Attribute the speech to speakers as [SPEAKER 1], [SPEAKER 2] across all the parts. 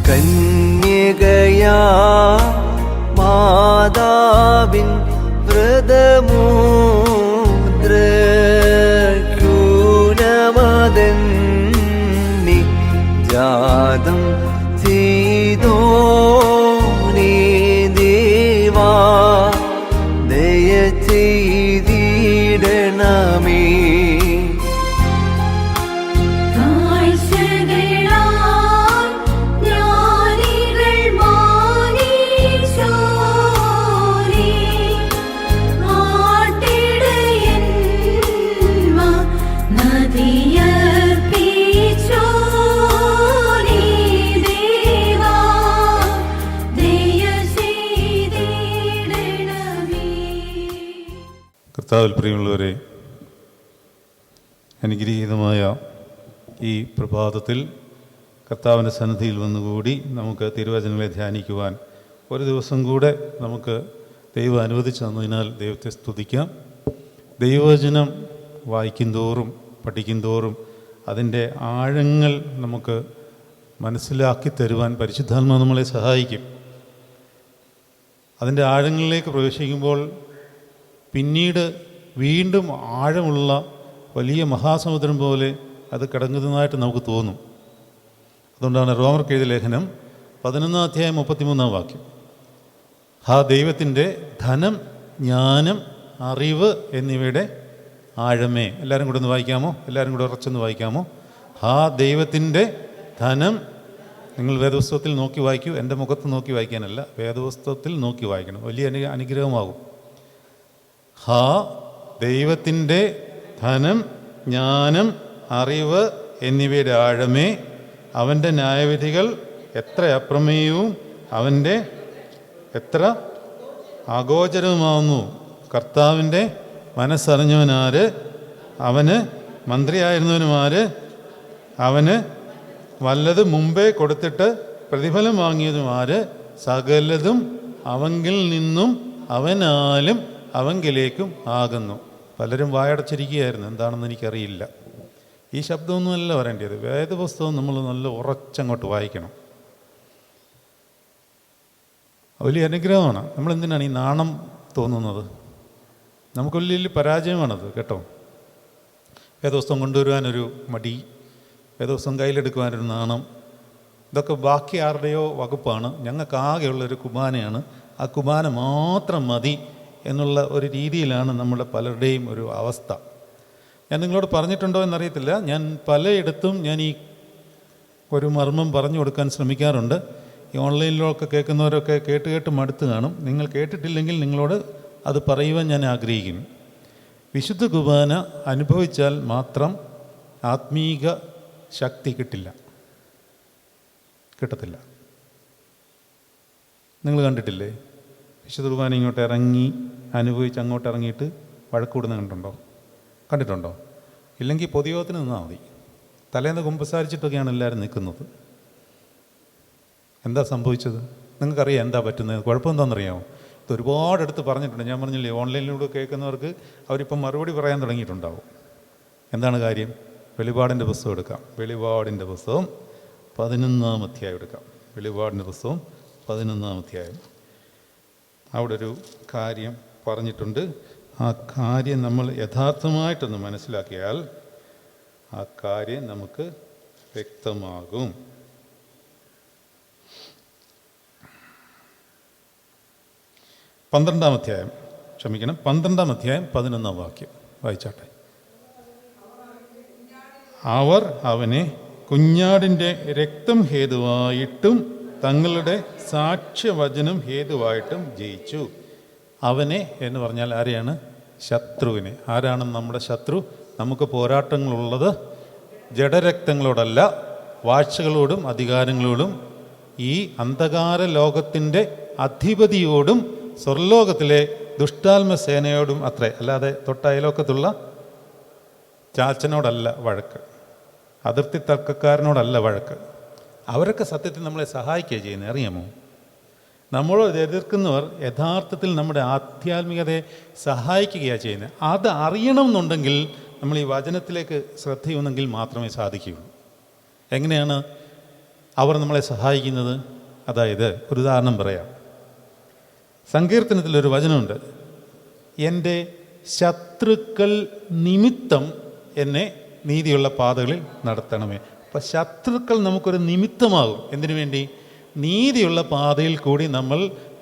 [SPEAKER 1] കന്യകയാ മാതാവിൻ വ്രതമൂദ്രൂനമദന്നി ജാതം ചെയ്തോ നീ ദേവാ ദയ ചെയ്തിടണമേ.
[SPEAKER 2] കർത്താവിൽ പ്രിയമുള്ളവരെ, അനുഗ്രഹീതമായ ഈ പ്രഭാതത്തിൽ കർത്താവിൻ്റെ സന്നിധിയിൽ വന്നുകൂടി നമുക്ക് തിരുവചനങ്ങളെ ധ്യാനിക്കുവാൻ ഒരു ദിവസം കൂടെ നമുക്ക് ദൈവം അനുവദിച്ചു തന്നതിനാൽ ദൈവത്തെ സ്തുതിക്കാം. ദൈവവചനം വായിക്കുന്തോറും പഠിക്കുന്തോറും അതിൻ്റെ ആഴങ്ങൾ നമുക്ക് മനസ്സിലാക്കി തരുവാൻ പരിശുദ്ധാത്മാവ് നമ്മളെ സഹായിക്കും. അതിൻ്റെ ആഴങ്ങളിലേക്ക് പ്രവേശിക്കുമ്പോൾ പിന്നീട് വീണ്ടും ആഴമുള്ള വലിയ മഹാസമുദ്രം പോലെ അത് കിടങ്ങുന്നതായിട്ട് നമുക്ക് തോന്നും. അതുകൊണ്ടാണ് റോമർക്ക് എഴുതിയ ലേഖനം 11:33 ഹാ ദൈവത്തിൻ്റെ ധനം, ജ്ഞാനം, അറിവ് എന്നിവയുടെ ആഴമേ. എല്ലാവരും കൂടെ ഒന്ന് വായിക്കാമോ? എല്ലാവരും കൂടെ ഉറച്ചൊന്ന് വായിക്കാമോ? ഹാ ദൈവത്തിൻ്റെ ധനം. നിങ്ങൾ വേദപുസ്തകത്തിൽ നോക്കി വായിക്കൂ, എൻ്റെ മുഖത്ത് നോക്കി വായിക്കാനല്ല, വേദപുസ്തകത്തിൽ നോക്കി വായിക്കണം. വലിയ അനുഗ്രഹമാകും. ഹാ ദൈവത്തിൻ്റെ ധനം, ജ്ഞാനം, അറിവ് എന്നിവയുടെ ആഴമേ, അവൻ്റെ ന്യായവിധികൾ എത്ര അപ്രമേയവും അവൻ്റെ എത്ര അഗോചരവുമാവുന്നു. കർത്താവിൻ്റെ മനസ്സറിഞ്ഞവനാര്? അവന് മന്ത്രിയായിരുന്നവനുമാര്? അവന് വല്ലത് മുമ്പേ കൊടുത്തിട്ട് പ്രതിഫലം വാങ്ങിയതുമാര്? സകലതും അവങ്കിൽ നിന്നും അവനാലും അവങ്കിലേക്കും ആകുന്നു. പലരും വായടച്ചിരിക്കുകയായിരുന്നു, എന്താണെന്ന് എനിക്കറിയില്ല. ഈ ശബ്ദമൊന്നുമല്ല വരേണ്ടത്. വേദപുസ്തകം നമ്മൾ നല്ല ഉറച്ചങ്ങോട്ട് വായിക്കണം. വലിയ അനുഗ്രഹമാണ്. നമ്മളെന്തിനാണ് ഈ നാണം തോന്നുന്നത്? നമുക്ക് വലിയ പരാജയമാണത് കേട്ടോ. വേദപുസ്തകം കൊണ്ടുവരുവാനൊരു മടി, വേദപുസ്തകം കയ്യിലെടുക്കുവാനൊരു നാണം, ഇതൊക്കെ ബാക്കി ആരുടെയോ വകുപ്പാണ്. ഞങ്ങൾക്ക് ആകെയുള്ളൊരു കുർബാനയാണ്, ആ കുർബാന മാത്രം മതി എന്നുള്ള ഒരു രീതിയിലാണ് നമ്മുടെ പലരുടെയും ഒരു അവസ്ഥ. ഞാൻ നിങ്ങളോട് പറഞ്ഞിട്ടുണ്ടോ എന്നറിയത്തില്ല. ഞാൻ പലയിടത്തും ഞാൻ ഈ ഒരു മർമ്മം പറഞ്ഞു കൊടുക്കാൻ ശ്രമിക്കാറുണ്ട്. ഈ ഓൺലൈനിലൊക്കെ കേൾക്കുന്നവരൊക്കെ കേട്ട് മടുത്ത് കാണും. നിങ്ങൾ കേട്ടിട്ടില്ലെങ്കിൽ നിങ്ങളോട് അത് പറയുവാൻ ഞാൻ ആഗ്രഹിക്കുന്നു. വിശുദ്ധ കുർബാന അനുഭവിച്ചാൽ മാത്രം ആത്മീക ശക്തി കിട്ടത്തില്ല. നിങ്ങൾ കണ്ടിട്ടില്ലേ? വിശുദ്ധ കുർബാന ഇങ്ങോട്ട് ഇറങ്ങി അനുഭവിച്ച് അങ്ങോട്ട് ഇറങ്ങിയിട്ട് വഴക്കൂടുന്ന കണ്ടിട്ടുണ്ടോ? ഇല്ലെങ്കിൽ പൊതുയോഗത്തിന് നിന്നാൽ മതി. തലേന്ന് കുമ്പസാരിച്ചിട്ടൊക്കെയാണ് എല്ലാവരും നിൽക്കുന്നത്. എന്താ സംഭവിച്ചത്? നിങ്ങൾക്കറിയാം എന്താ പറ്റുന്നത്? കുഴപ്പമെന്താണെന്നറിയാമോ? ഇത് ഒരുപാടെടുത്ത് പറഞ്ഞിട്ടുണ്ട്. ഞാൻ പറഞ്ഞില്ലേ, ഓൺലൈനിലൂടെ കേൾക്കുന്നവർക്ക് അവരിപ്പം മറുപടി പറയാൻ തുടങ്ങിയിട്ടുണ്ടാവും. എന്താണ് കാര്യം? വെളിപാടിൻ്റെ പുസ്തകം എടുക്കാം. വെളിപാടിൻ്റെ പുസ്തകം 11-ാം അധ്യായം എടുക്കാം. വെളിപാടിൻ്റെ പുസ്തകം 11-ാം അധ്യായം. അവിടെ ഒരു കാര്യം പറഞ്ഞിട്ടുണ്ട്. ആ കാര്യം നമ്മൾ യഥാർത്ഥമായിട്ടൊന്ന് മനസ്സിലാക്കിയാൽ ആ കാര്യം നമുക്ക് വ്യക്തമാകും. 12-ാം അധ്യായം 11-ാം വാക്യം വായിച്ചാട്ടെ. അവർ അവനെ കുഞ്ഞാടിൻ്റെ രക്തം ഹേതുവായിട്ടും തങ്ങളുടെ സാക്ഷ്യവചനം ഹേതുവായിട്ടും ജയിച്ചു. അവനെ എന്ന് പറഞ്ഞാൽ ആരെയാണ്? ശത്രുവിനെ. ആരാണ് നമ്മുടെ ശത്രു? നമുക്ക് പോരാട്ടങ്ങളുള്ളത് ജഡരക്തങ്ങളോടല്ല, വാഴ്ചകളോടും അധികാരങ്ങളോടും ഈ അന്ധകാര ലോകത്തിൻ്റെ അധിപതിയോടും സ്വർലോകത്തിലെ ദുഷ്ടാത്മസേനയോടും അത്രേ. അല്ലാതെ തൊട്ടയലോക്കത്തുള്ള ചാച്ചനോടല്ല വഴക്ക്, അതിർത്തി തർക്കക്കാരനോടല്ല വഴക്ക്. അവരൊക്കെ സത്യത്തിൽ നമ്മളെ സഹായിക്കുക ചെയ്യുന്നത്, അറിയാമോ? നമ്മളോട് എതിർക്കുന്നവർ യഥാർത്ഥത്തിൽ നമ്മുടെ ആധ്യാത്മികതയെ സഹായിക്കുകയാണ് ചെയ്യുന്നത്. അത് അറിയണമെന്നുണ്ടെങ്കിൽ നമ്മൾ ഈ വചനത്തിലേക്ക് ശ്രദ്ധയുണ്ടെങ്കിൽ മാത്രമേ സാധിക്കുകയുള്ളൂ. എങ്ങനെയാണ്? അവർ നമ്മളെ സഹായിക്കുന്നത്. അതായത് ഒരു ഉദാഹരണം പറയാം. സങ്കീർത്തനത്തിലൊരു വചനമുണ്ട്, എൻ്റെ ശത്രുക്കൾ നിമിത്തം എന്നെ നീതിയുള്ള പാതകളിൽ നടത്തണമേ. അപ്പം ശത്രുക്കൾ നമുക്കൊരു നിമിത്തമാകും. എന്തിനു വേണ്ടി? നീതിയുള്ള പാതയിൽ കൂടി നമ്മൾ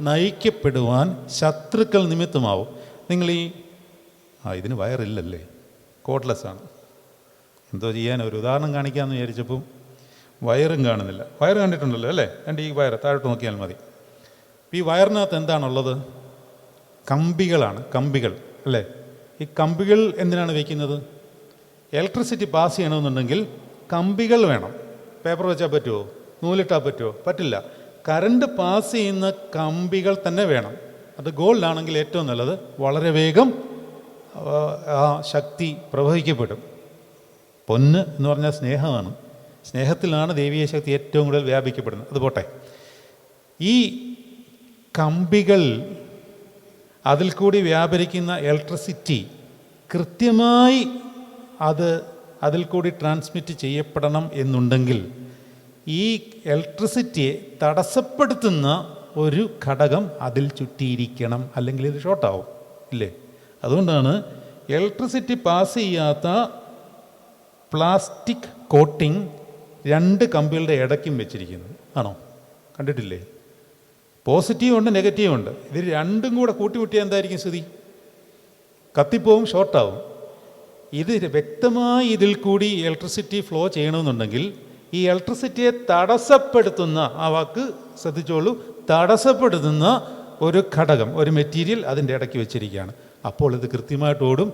[SPEAKER 2] നയിക്കപ്പെടുവാൻ ശത്രുക്കൾ നിമിത്തമാവും. നിങ്ങൾ ഇതിന് വയറില്ലല്ലേ, കോഡ്ലെസ് ആണ്, എന്തോ ചെയ്യാൻ ഒരു ഉദാഹരണം കാണിക്കാമെന്ന് വിചാരിച്ചപ്പോൾ വയറും കാണുന്നില്ല. വയറ് കണ്ടിട്ടുണ്ടല്ലോ അല്ലേ? ഈ വയറ് താഴോട്ട് നോക്കിയാൽ മതി. ഈ വയറിനകത്ത് എന്താണുള്ളത്? കമ്പികളാണ്, കമ്പികൾ അല്ലേ? ഈ കമ്പികൾ എന്തിനാണ് വയ്ക്കുന്നത്? ഇലക്ട്രിസിറ്റി പാസ് ചെയ്യണമെന്നുണ്ടെങ്കിൽ കമ്പികൾ വേണം. പേപ്പർ വെച്ചാൽ പറ്റുമോ? നൂലിട്ടാൽ പറ്റുമോ? പറ്റില്ല. കറണ്ട് പാസ് ചെയ്യുന്ന കമ്പികൾ തന്നെ വേണം. അത് ഗോൾഡാണെങ്കിൽ ഏറ്റവും നല്ലത്, വളരെ വേഗം ആ ശക്തി പ്രവഹിക്കപ്പെടും. പൊന്ന് എന്ന് പറഞ്ഞാൽ സ്നേഹമാണ്. സ്നേഹത്തിലാണ് ദൈവീയ ശക്തി ഏറ്റവും കൂടുതൽ വ്യാപിക്കപ്പെടുന്നത്. അത് പോട്ടെ, ഈ കമ്പികൾ, അതിൽ കൂടി വ്യാപരിക്കുന്ന ഇലക്ട്രിസിറ്റി കൃത്യമായി അതിൽ കൂടി ട്രാൻസ്മിറ്റ് ചെയ്യപ്പെടണം എന്നുണ്ടെങ്കിൽ ഈ ഇലക്ട്രിസിറ്റിയെ തടസ്സപ്പെടുത്തുന്ന ഒരു ഘടകം അതിൽ ചുറ്റിയിരിക്കണം, അല്ലെങ്കിൽ ഇത് ഷോർട്ടാവും ഇല്ലേ? അതുകൊണ്ടാണ് ഇലക്ട്രിസിറ്റി പാസ് ചെയ്യാത്ത പ്ലാസ്റ്റിക് കോട്ടിംഗ് 2 കമ്പികളുടെ ഇടയ്ക്കും വെച്ചിരിക്കുന്നത്. ആണോ? കണ്ടിട്ടില്ലേ? പോസിറ്റീവ് ഉണ്ട്, നെഗറ്റീവ് ഉണ്ട്. ഇത് രണ്ടും കൂടെ കൂട്ടിമുട്ടിയാൽ എന്തായിരിക്കും സ്ഥിതി? കത്തിപ്പോവും, ഷോർട്ടാവും. ഇത് വ്യക്തമായി ഇതിൽ കൂടി ഇലക്ട്രിസിറ്റി ഫ്ലോ ചെയ്യണമെന്നുണ്ടെങ്കിൽ ഈ ഇലക്ട്രിസിറ്റിയെ തടസ്സപ്പെടുത്തുന്ന, ആ വാക്ക് ശ്രദ്ധിച്ചോളൂ, തടസ്സപ്പെടുത്തുന്ന ഒരു ഘടകം, ഒരു മെറ്റീരിയൽ അതിൻ്റെ ഇടയ്ക്ക് വെച്ചിരിക്കുകയാണ്. അപ്പോൾ ഇത് കൃത്യമായിട്ട് ഓടും.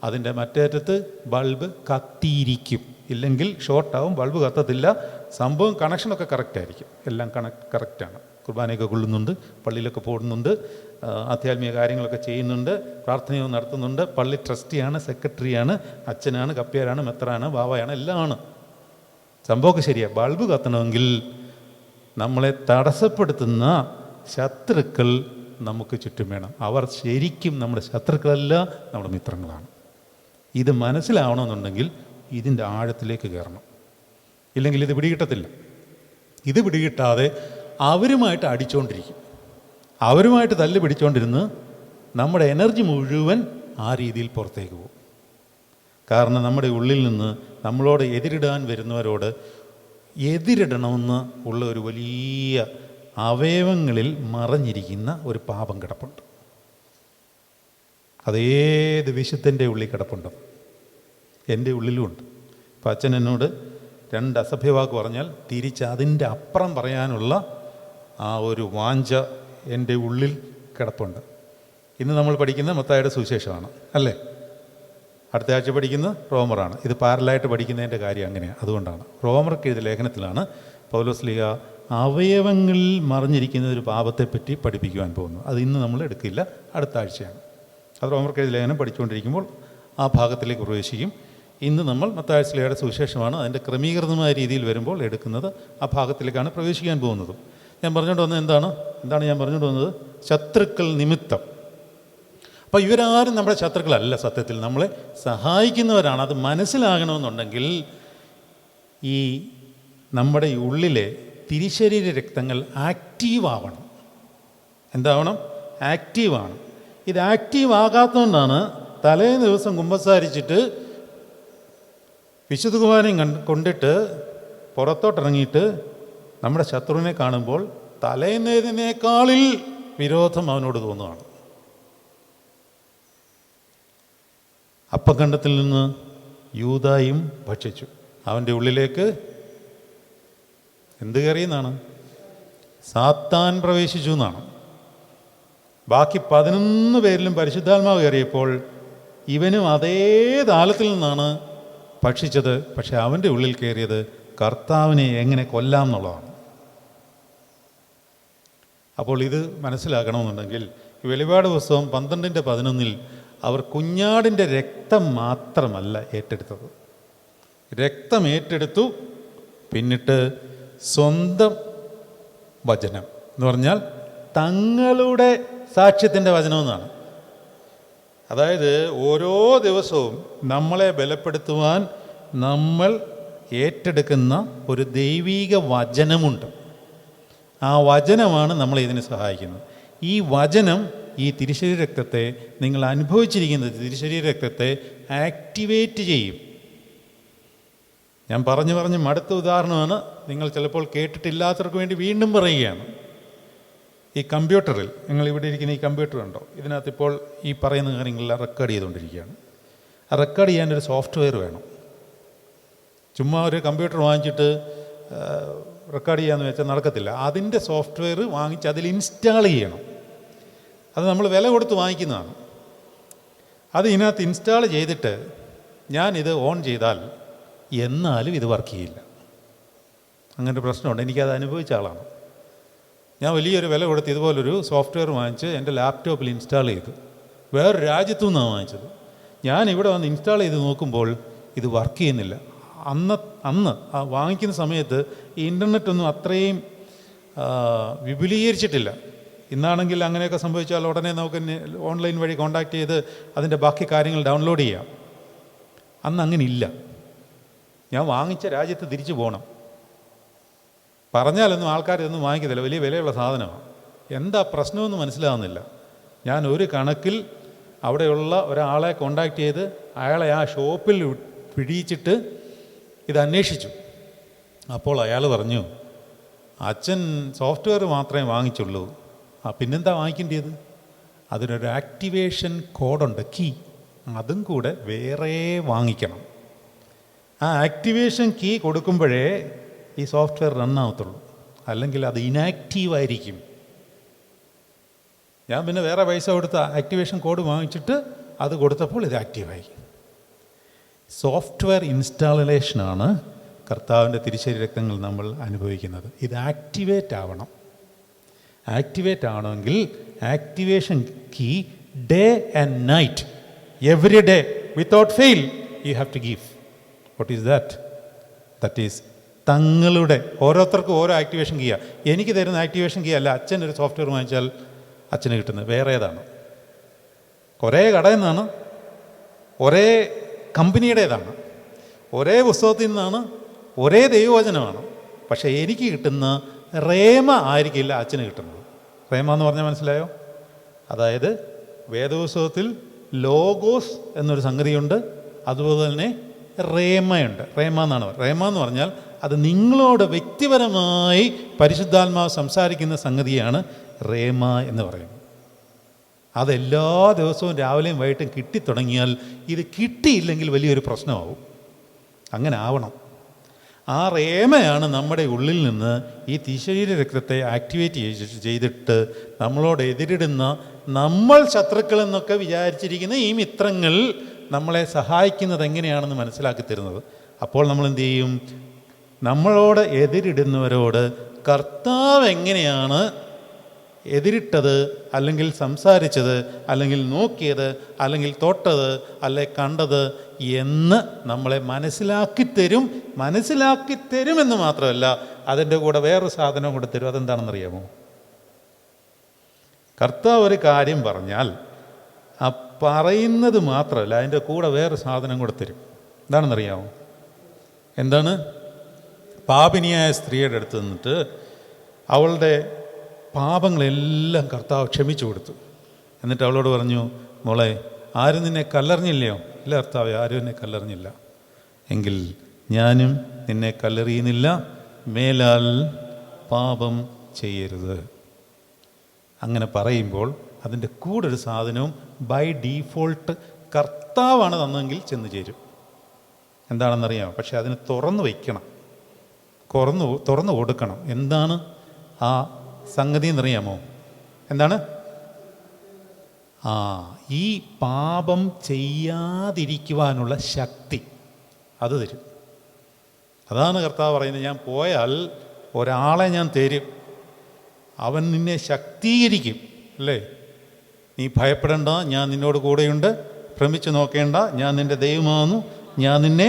[SPEAKER 2] അതിൻ്റെ മറ്റേറ്റത്ത് ബൾബ് കത്തിയിരിക്കും. ഇല്ലെങ്കിൽ ഷോർട്ടാവും, ബൾബ് കത്തത്തില്ല. സംഭവം കണക്ഷനൊക്കെ കറക്റ്റായിരിക്കും, എല്ലാം കറക്റ്റാണ്. കുർബാനയൊക്കെ കൊള്ളുന്നുണ്ട്, പള്ളിയിലൊക്കെ പോകുന്നുണ്ട്, ആധ്യാത്മിക കാര്യങ്ങളൊക്കെ ചെയ്യുന്നുണ്ട്, പ്രാർത്ഥനയൊക്കെ നടത്തുന്നുണ്ട്. പള്ളി ട്രസ്റ്റിയാണ്, സെക്രട്ടറിയാണ്, അച്ഛനാണ്, കപ്പ്യാരാണ്, മെത്രാണ്, ബാവയാണ്, എല്ലാം ആണ്. സംഭവമൊക്കെ ശരിയാണ്. ബൾബ് കത്തണമെങ്കിൽ നമ്മളെ തടസ്സപ്പെടുത്തുന്ന ശത്രുക്കൾ നമുക്ക് ചുറ്റും വേണം. അവർ ശരിക്കും നമ്മുടെ ശത്രുക്കളല്ല, നമ്മുടെ മിത്രങ്ങളാണ്. ഇത് മനസ്സിലാവണമെന്നുണ്ടെങ്കിൽ ഇതിൻ്റെ ആഴത്തിലേക്ക് കയറണം. ഇല്ലെങ്കിൽ ഇത് പിടികിട്ടത്തില്ല. ഇത് പിടികിട്ടാതെ അവരുമായിട്ട് അടിച്ചുകൊണ്ടിരിക്കും, അവരുമായിട്ട് തല്ല് പിടിച്ചുകൊണ്ടിരുന്ന് നമ്മുടെ എനർജി മുഴുവൻ ആ രീതിയിൽ പുറത്തേക്ക് പോകും. കാരണം നമ്മുടെ ഉള്ളിൽ നിന്ന് നമ്മളോട് എതിരിടാൻ വരുന്നവരോട് എതിരിടണമെന്ന് ഉള്ള ഒരു വലിയ അവയവങ്ങളിൽ മറഞ്ഞിരിക്കുന്ന ഒരു പാപം കിടപ്പുണ്ട്. അതേത് വിശുദ്ധൻ്റെ ഉള്ളിൽ കിടപ്പുണ്ട്, എൻ്റെ ഉള്ളിലുമുണ്ട്. അപ്പം അച്ഛൻ എന്നോട് 2 അസഭ്യവാക്ക് പറഞ്ഞാൽ തിരിച്ച് അതിൻ്റെ അപ്പുറം പറയാനുള്ള ആ ഒരു വാഞ്ച എൻ്റെ ഉള്ളിൽ കിടപ്പുണ്ട്. ഇന്ന് നമ്മൾ പഠിക്കുന്ന മത്തായിയുടെ സുവിശേഷമാണ് അല്ലേ? അടുത്ത ആഴ്ച പഠിക്കുന്നത് റോമറാണ്. ഇത് പാരലായിട്ട് പഠിക്കുന്നതിൻ്റെ കാര്യം അങ്ങനെയാണ്. അതുകൊണ്ടാണ് റോമർക്ക് എഴുതിയ ലേഖനത്തിലാണ് പൗലോസ് ലീഗ അവയവങ്ങളിൽ മറിഞ്ഞിരിക്കുന്ന ഒരു പാപത്തെപ്പറ്റി പഠിപ്പിക്കുവാൻ പോകുന്നത്. അത് ഇന്ന് നമ്മൾ എടുക്കില്ല, അടുത്ത ആഴ്ചയാണ്. അത് റോമർക്ക് എഴുതിയ ലേഖനം പഠിച്ചുകൊണ്ടിരിക്കുമ്പോൾ ആ ഭാഗത്തിലേക്ക് പ്രവേശിക്കും. ഇന്ന് നമ്മൾ മത്തായി ശ്ലീഹയുടെ സുവിശേഷമാണ്. അതിൻ്റെ ക്രമീകൃതമായ രീതിയിൽ വരുമ്പോൾ എടുക്കുന്നത് ആ ഭാഗത്തിലേക്കാണ് പ്രവേശിക്കാൻ പോകുന്നത്. ഞാൻ പറഞ്ഞുകൊണ്ട് വന്നത് എന്താണ് ഞാൻ പറഞ്ഞുകൊണ്ട് വന്നത്? ശത്രുക്കൾ നിമിത്തം. അപ്പോൾ ഇവരാരും നമ്മുടെ ശത്രുക്കളല്ല, സത്യത്തിൽ നമ്മളെ സഹായിക്കുന്നവരാണ്. അത് മനസ്സിലാകണമെന്നുണ്ടെങ്കിൽ ഈ നമ്മുടെ ഉള്ളിലെ തിരിശരീര രക്തങ്ങൾ ആക്റ്റീവാവണം. എന്താവണം? ആക്റ്റീവാണ്. ഇത് ആക്റ്റീവ് ആകാത്തതുകൊണ്ടാണ് തലേ ദിവസം കുമ്പസാരിച്ചിട്ട് വിശുദ്ധ കുർബാനയും കൊണ്ടിട്ട് പുറത്തോട്ടിറങ്ങിയിട്ട് നമ്മുടെ ശത്രുവിനെ കാണുമ്പോൾ തലേന്നേതിനേക്കാളിൽ വിരോധം അവനോട് തോന്നുകയാണ്. അപ്പക്കണ്ടത്തിൽ നിന്ന് യൂദായും ഭക്ഷിച്ചു. അവൻ്റെ ഉള്ളിലേക്ക് എന്ത് കയറിയെന്നാണ്? സാത്താൻ പ്രവേശിച്ചു എന്നാണ്. ബാക്കി 11 പേരിലും പരിശുദ്ധാത്മാവ് കയറിയപ്പോൾ ഇവനും അതേ താലത്തിൽ നിന്നാണ് ഭക്ഷിച്ചത്. പക്ഷെ അവൻ്റെ ഉള്ളിൽ കയറിയത് കർത്താവിനെ എങ്ങനെ കൊല്ലാം എന്നുള്ളതാണ്. അപ്പോൾ ഇത് മനസ്സിലാക്കണമെന്നുണ്ടെങ്കിൽ വെളിപാട് പുസ്തകം 12:11 അവർ കുഞ്ഞാടിൻ്റെ രക്തം മാത്രമല്ല ഏറ്റെടുത്തത്. രക്തം ഏറ്റെടുത്തു, പിന്നിട്ട് സ്വന്തം വചനം എന്ന് പറഞ്ഞാൽ തങ്ങളുടെ സാക്ഷ്യത്തിൻ്റെ വചനമെന്നാണ്. അതായത് ഓരോ ദിവസവും നമ്മളെ ബലപ്പെടുത്തുവാൻ നമ്മൾ ഏറ്റെടുക്കുന്ന ഒരു ദൈവീക വചനമുണ്ട്. ആ വചനമാണ് നമ്മളെ ഇതിന് സഹായിക്കുന്നത്. ഈ വചനം ഈ തിരുശരീര രക്തത്തെ, നിങ്ങൾ അനുഭവിച്ചിരിക്കുന്ന തിരുശരീര രക്തത്തെ ആക്ടിവേറ്റ് ചെയ്യും. ഞാൻ പറഞ്ഞു മടുത്ത ഉദാഹരണമാണ്, നിങ്ങൾ ചിലപ്പോൾ കേട്ടിട്ടില്ലാത്തവർക്ക് വേണ്ടി വീണ്ടും പറയുകയാണ്. ഈ കമ്പ്യൂട്ടറിൽ, നിങ്ങൾ ഇവിടെ ഇരിക്കുന്ന ഈ കമ്പ്യൂട്ടർ ഉണ്ടോ, ഇതിനകത്ത് ഇപ്പോൾ ഈ പറയുന്ന കാര്യങ്ങളെല്ലാം റെക്കോർഡ് ചെയ്തുകൊണ്ടിരിക്കുകയാണ്. ആ റെക്കോർഡ് ചെയ്യാനൊരു സോഫ്റ്റ്വെയർ വേണം. ചുമ്മാ ഒരു കമ്പ്യൂട്ടർ വാങ്ങിച്ചിട്ട് റെക്കോർഡ് ചെയ്യാമെന്ന് വെച്ചാൽ നടക്കത്തില്ല. അതിൻ്റെ സോഫ്റ്റ്വെയർ വാങ്ങിച്ച് അതിൽ ഇൻസ്റ്റാൾ ചെയ്യണം. അത് നമ്മൾ വില കൊടുത്ത് വാങ്ങിക്കുന്നതാണ്. അത് ഇതിനകത്ത് ഇൻസ്റ്റാൾ ചെയ്തിട്ട് ഞാനിത് ഓൺ ചെയ്താൽ എന്നാലും ഇത് വർക്ക് ചെയ്യില്ല. അങ്ങനെ പ്രശ്നമുണ്ട്. എനിക്കത് അനുഭവിച്ച ആളാണ്. ഞാൻ വലിയൊരു വില കൊടുത്ത് ഇതുപോലൊരു സോഫ്റ്റ്വെയർ വാങ്ങിച്ച് എൻ്റെ ലാപ്ടോപ്പിൽ ഇൻസ്റ്റാൾ ചെയ്തു. വേറൊരു രാജ്യത്തു നിന്നാണ് വാങ്ങിച്ചത്. ഞാൻ ഇവിടെ വന്ന് ഇൻസ്റ്റാൾ ചെയ്ത് നോക്കുമ്പോൾ ഇത് വർക്ക് ചെയ്യുന്നില്ല. അന്ന് ആ വാങ്ങിക്കുന്ന സമയത്ത് ഈ ഇൻ്റർനെറ്റൊന്നും അത്രയും വിപുലീകരിച്ചിട്ടില്ല. ഇന്നാണെങ്കിൽ അങ്ങനെയൊക്കെ സംഭവിച്ചാൽ ഉടനെ നമുക്ക് ഓൺലൈൻ വഴി കോൺടാക്റ്റ് ചെയ്ത് അതിൻ്റെ ബാക്കി കാര്യങ്ങൾ ഡൗൺലോഡ് ചെയ്യാം. അന്ന് അങ്ങനെ ഇല്ല. ഞാൻ വാങ്ങിച്ച രാജ്യത്ത് തിരിച്ചു പോകണം. പറഞ്ഞാലൊന്നും ആൾക്കാരൊന്നും വാങ്ങിക്കത്തില്ല, വലിയ വിലയുള്ള സാധനമാണ്. എന്താ പ്രശ്നമെന്ന് മനസ്സിലാവുന്നില്ല. ഞാൻ ഒരു കണക്കിൽ അവിടെയുള്ള ഒരാളെ കോണ്ടാക്ട് ചെയ്ത് അയാളെ ആ ഷോപ്പിൽ പിടിച്ചിട്ട് ഇത് അന്വേഷിച്ചു. അപ്പോൾ അയാൾ പറഞ്ഞു, അച്ഛൻ സോഫ്റ്റ്വെയർ മാത്രമേ വാങ്ങിച്ചുള്ളൂ. പിന്നെന്താ വാങ്ങിക്കേണ്ടത്? അതിനൊരു ആക്ടിവേഷൻ കോഡുണ്ട്, കീ, അതും കൂടെ വേറെ വാങ്ങിക്കണം. ആ ആക്ടിവേഷൻ കീ കൊടുക്കുമ്പോഴേ ഈ സോഫ്റ്റ്വെയർ റണ്ണാവത്തുള്ളൂ, അല്ലെങ്കിൽ അത് ഇനാക്റ്റീവായിരിക്കും. ഞാൻ പിന്നെ വേറെ പൈസ കൊടുത്ത ആക്ടിവേഷൻ കോഡ് വാങ്ങിച്ചിട്ട് അത് കൊടുത്തപ്പോൾ ഇത് ആക്റ്റീവായി. സോഫ്റ്റ്വെയർ ഇൻസ്റ്റാളേഷനാണ് കർത്താവിൻ്റെ തിരുശരീര രക്തങ്ങൾ നമ്മൾ അനുഭവിക്കുന്നത്. ഇത് ആക്ടിവേറ്റ് ആവണം. ആക്ടിവേറ്റ് ആവണമെങ്കിൽ activation key day and night, every day without fail you have to give. What is that? That is തങ്ങളുടെ ഓരോരുത്തർക്കും ഓരോ ആക്ടിവേഷൻ കീയാണ്. എനിക്ക് തരുന്ന ആക്ടിവേഷൻ കീ അല്ല അച്ഛൻ ഒരു സോഫ്റ്റ്വെയർ വാങ്ങിച്ചാൽ അച്ഛന് കിട്ടുന്നത് വേറെ ഏതാണ്. ഒരേ കടയിൽ നിന്നാണ്, ഒരേ കമ്പനിയുടേതാണ്, ഒരേ പുസ്തകത്തിൽ നിന്നാണ്, ഒരേ ദൈവവചനമാണ്. പക്ഷേ എനിക്ക് കിട്ടുന്ന റേമ ആയിരിക്കില്ല അച്ഛന് കിട്ടുന്നത്. റേമ എന്ന് പറഞ്ഞാൽ മനസ്സിലായോ? അതായത് വേദപുസ്തകത്തിൽ ലോഗോസ് എന്നൊരു സംഗതിയുണ്ട്, അതുപോലെ തന്നെ റേമയുണ്ട്. റേമ എന്നാണ്. റേമ എന്ന് പറഞ്ഞാൽ അത് നിങ്ങളോട് വ്യക്തിപരമായി പരിശുദ്ധാത്മാവ് സംസാരിക്കുന്ന സംഗതിയാണ് റേമ എന്ന് പറയുന്നത്. അതെല്ലാ ദിവസവും രാവിലെയും വൈകിട്ടും കിട്ടിത്തുടങ്ങിയാൽ ഇത് കിട്ടിയില്ലെങ്കിൽ വലിയൊരു പ്രശ്നമാവും. അങ്ങനെ ആവണം. ആ റേമയാണ് നമ്മുടെ ഉള്ളിൽ നിന്ന് ഈ തിരുശരീര രക്തത്തെ ആക്ടിവേറ്റ് ചെയ്തിട്ട് നമ്മളോട് എതിരിടുന്ന, നമ്മൾ ശത്രുക്കളെന്നൊക്കെ വിചാരിച്ചിരിക്കുന്ന ഈ മിത്രങ്ങൾ നമ്മളെ സഹായിക്കുന്നത് എങ്ങനെയാണെന്ന് മനസ്സിലാക്കി തരുന്നത്. അപ്പോൾ നമ്മൾ എന്തു ചെയ്യും? നമ്മളോട് എതിരിടുന്നവരോട് കർത്താവ് എങ്ങനെയാണ് എതിരിട്ടത്, അല്ലെങ്കിൽ സംസാരിച്ചത്, അല്ലെങ്കിൽ നോക്കിയത്, അല്ലെങ്കിൽ തൊട്ടത്, അല്ലെ കണ്ടത് എന്ന് നമ്മളെ മനസ്സിലാക്കി തരുമെന്ന് മാത്രമല്ല, അതിൻ്റെ കൂടെ വേറൊരു സാധനം കൂടെ തരും. അതെന്താണെന്നറിയാമോ? കർത്താവ് ഒരു കാര്യം പറഞ്ഞാൽ ആ പറയുന്നത് മാത്രമല്ല, അതിൻ്റെ കൂടെ വേറൊരു സാധനം കൂടെ തരും. എന്താണെന്നറിയാമോ? എന്താണ്? പാപിനിയായ സ്ത്രീയുടെ അടുത്ത് നിന്നിട്ട് അവളുടെ പാപങ്ങളെല്ലാം കർത്താവ് ക്ഷമിച്ചു കൊടുത്തു. എന്നിട്ട് അവളോട് പറഞ്ഞു, മോളെ, ആരും നിന്നെ കല്ലെറിഞ്ഞില്ലയോ? ഇല്ല കർത്താവേ, ആരും എന്നെ കല്ലെറിഞ്ഞില്ല. എങ്കിൽ ഞാനും നിന്നെ കല്ലെറിയുന്നില്ല, മേലാൽ പാപം ചെയ്യരുത്. അങ്ങനെ പറയുമ്പോൾ അതിൻ്റെ കൂടെ ഒരു സാധനവും ബൈ ഡീഫോൾട്ട് കർത്താവാണ് തന്നെങ്കിൽ ചെന്ന് ചേരും. എന്താണെന്നറിയാമോ? പക്ഷെ അതിന് തുറന്നു വയ്ക്കണം, തുറന്നു കൊടുക്കണം. എന്താണ് ആ സംഗതി എന്നറിയാമോ? എന്താണ്? ഈ പാപം ചെയ്യാതിരിക്കുവാനുള്ള ശക്തി അത് തരും. അതാണ് കർത്താവ് പറയുന്നത്. ഞാൻ പോയാൽ ഒരാളെ ഞാൻ തരും, അവൻ നിന്നെ ശക്തീകരിക്കും. അല്ലേ? നീ ഭയപ്പെടേണ്ട, ഞാൻ നിന്നോട് കൂടെയുണ്ട്. ഭ്രമിച്ചു നോക്കേണ്ട, ഞാൻ നിൻ്റെ ദൈവമാകുന്നു. ഞാൻ നിന്നെ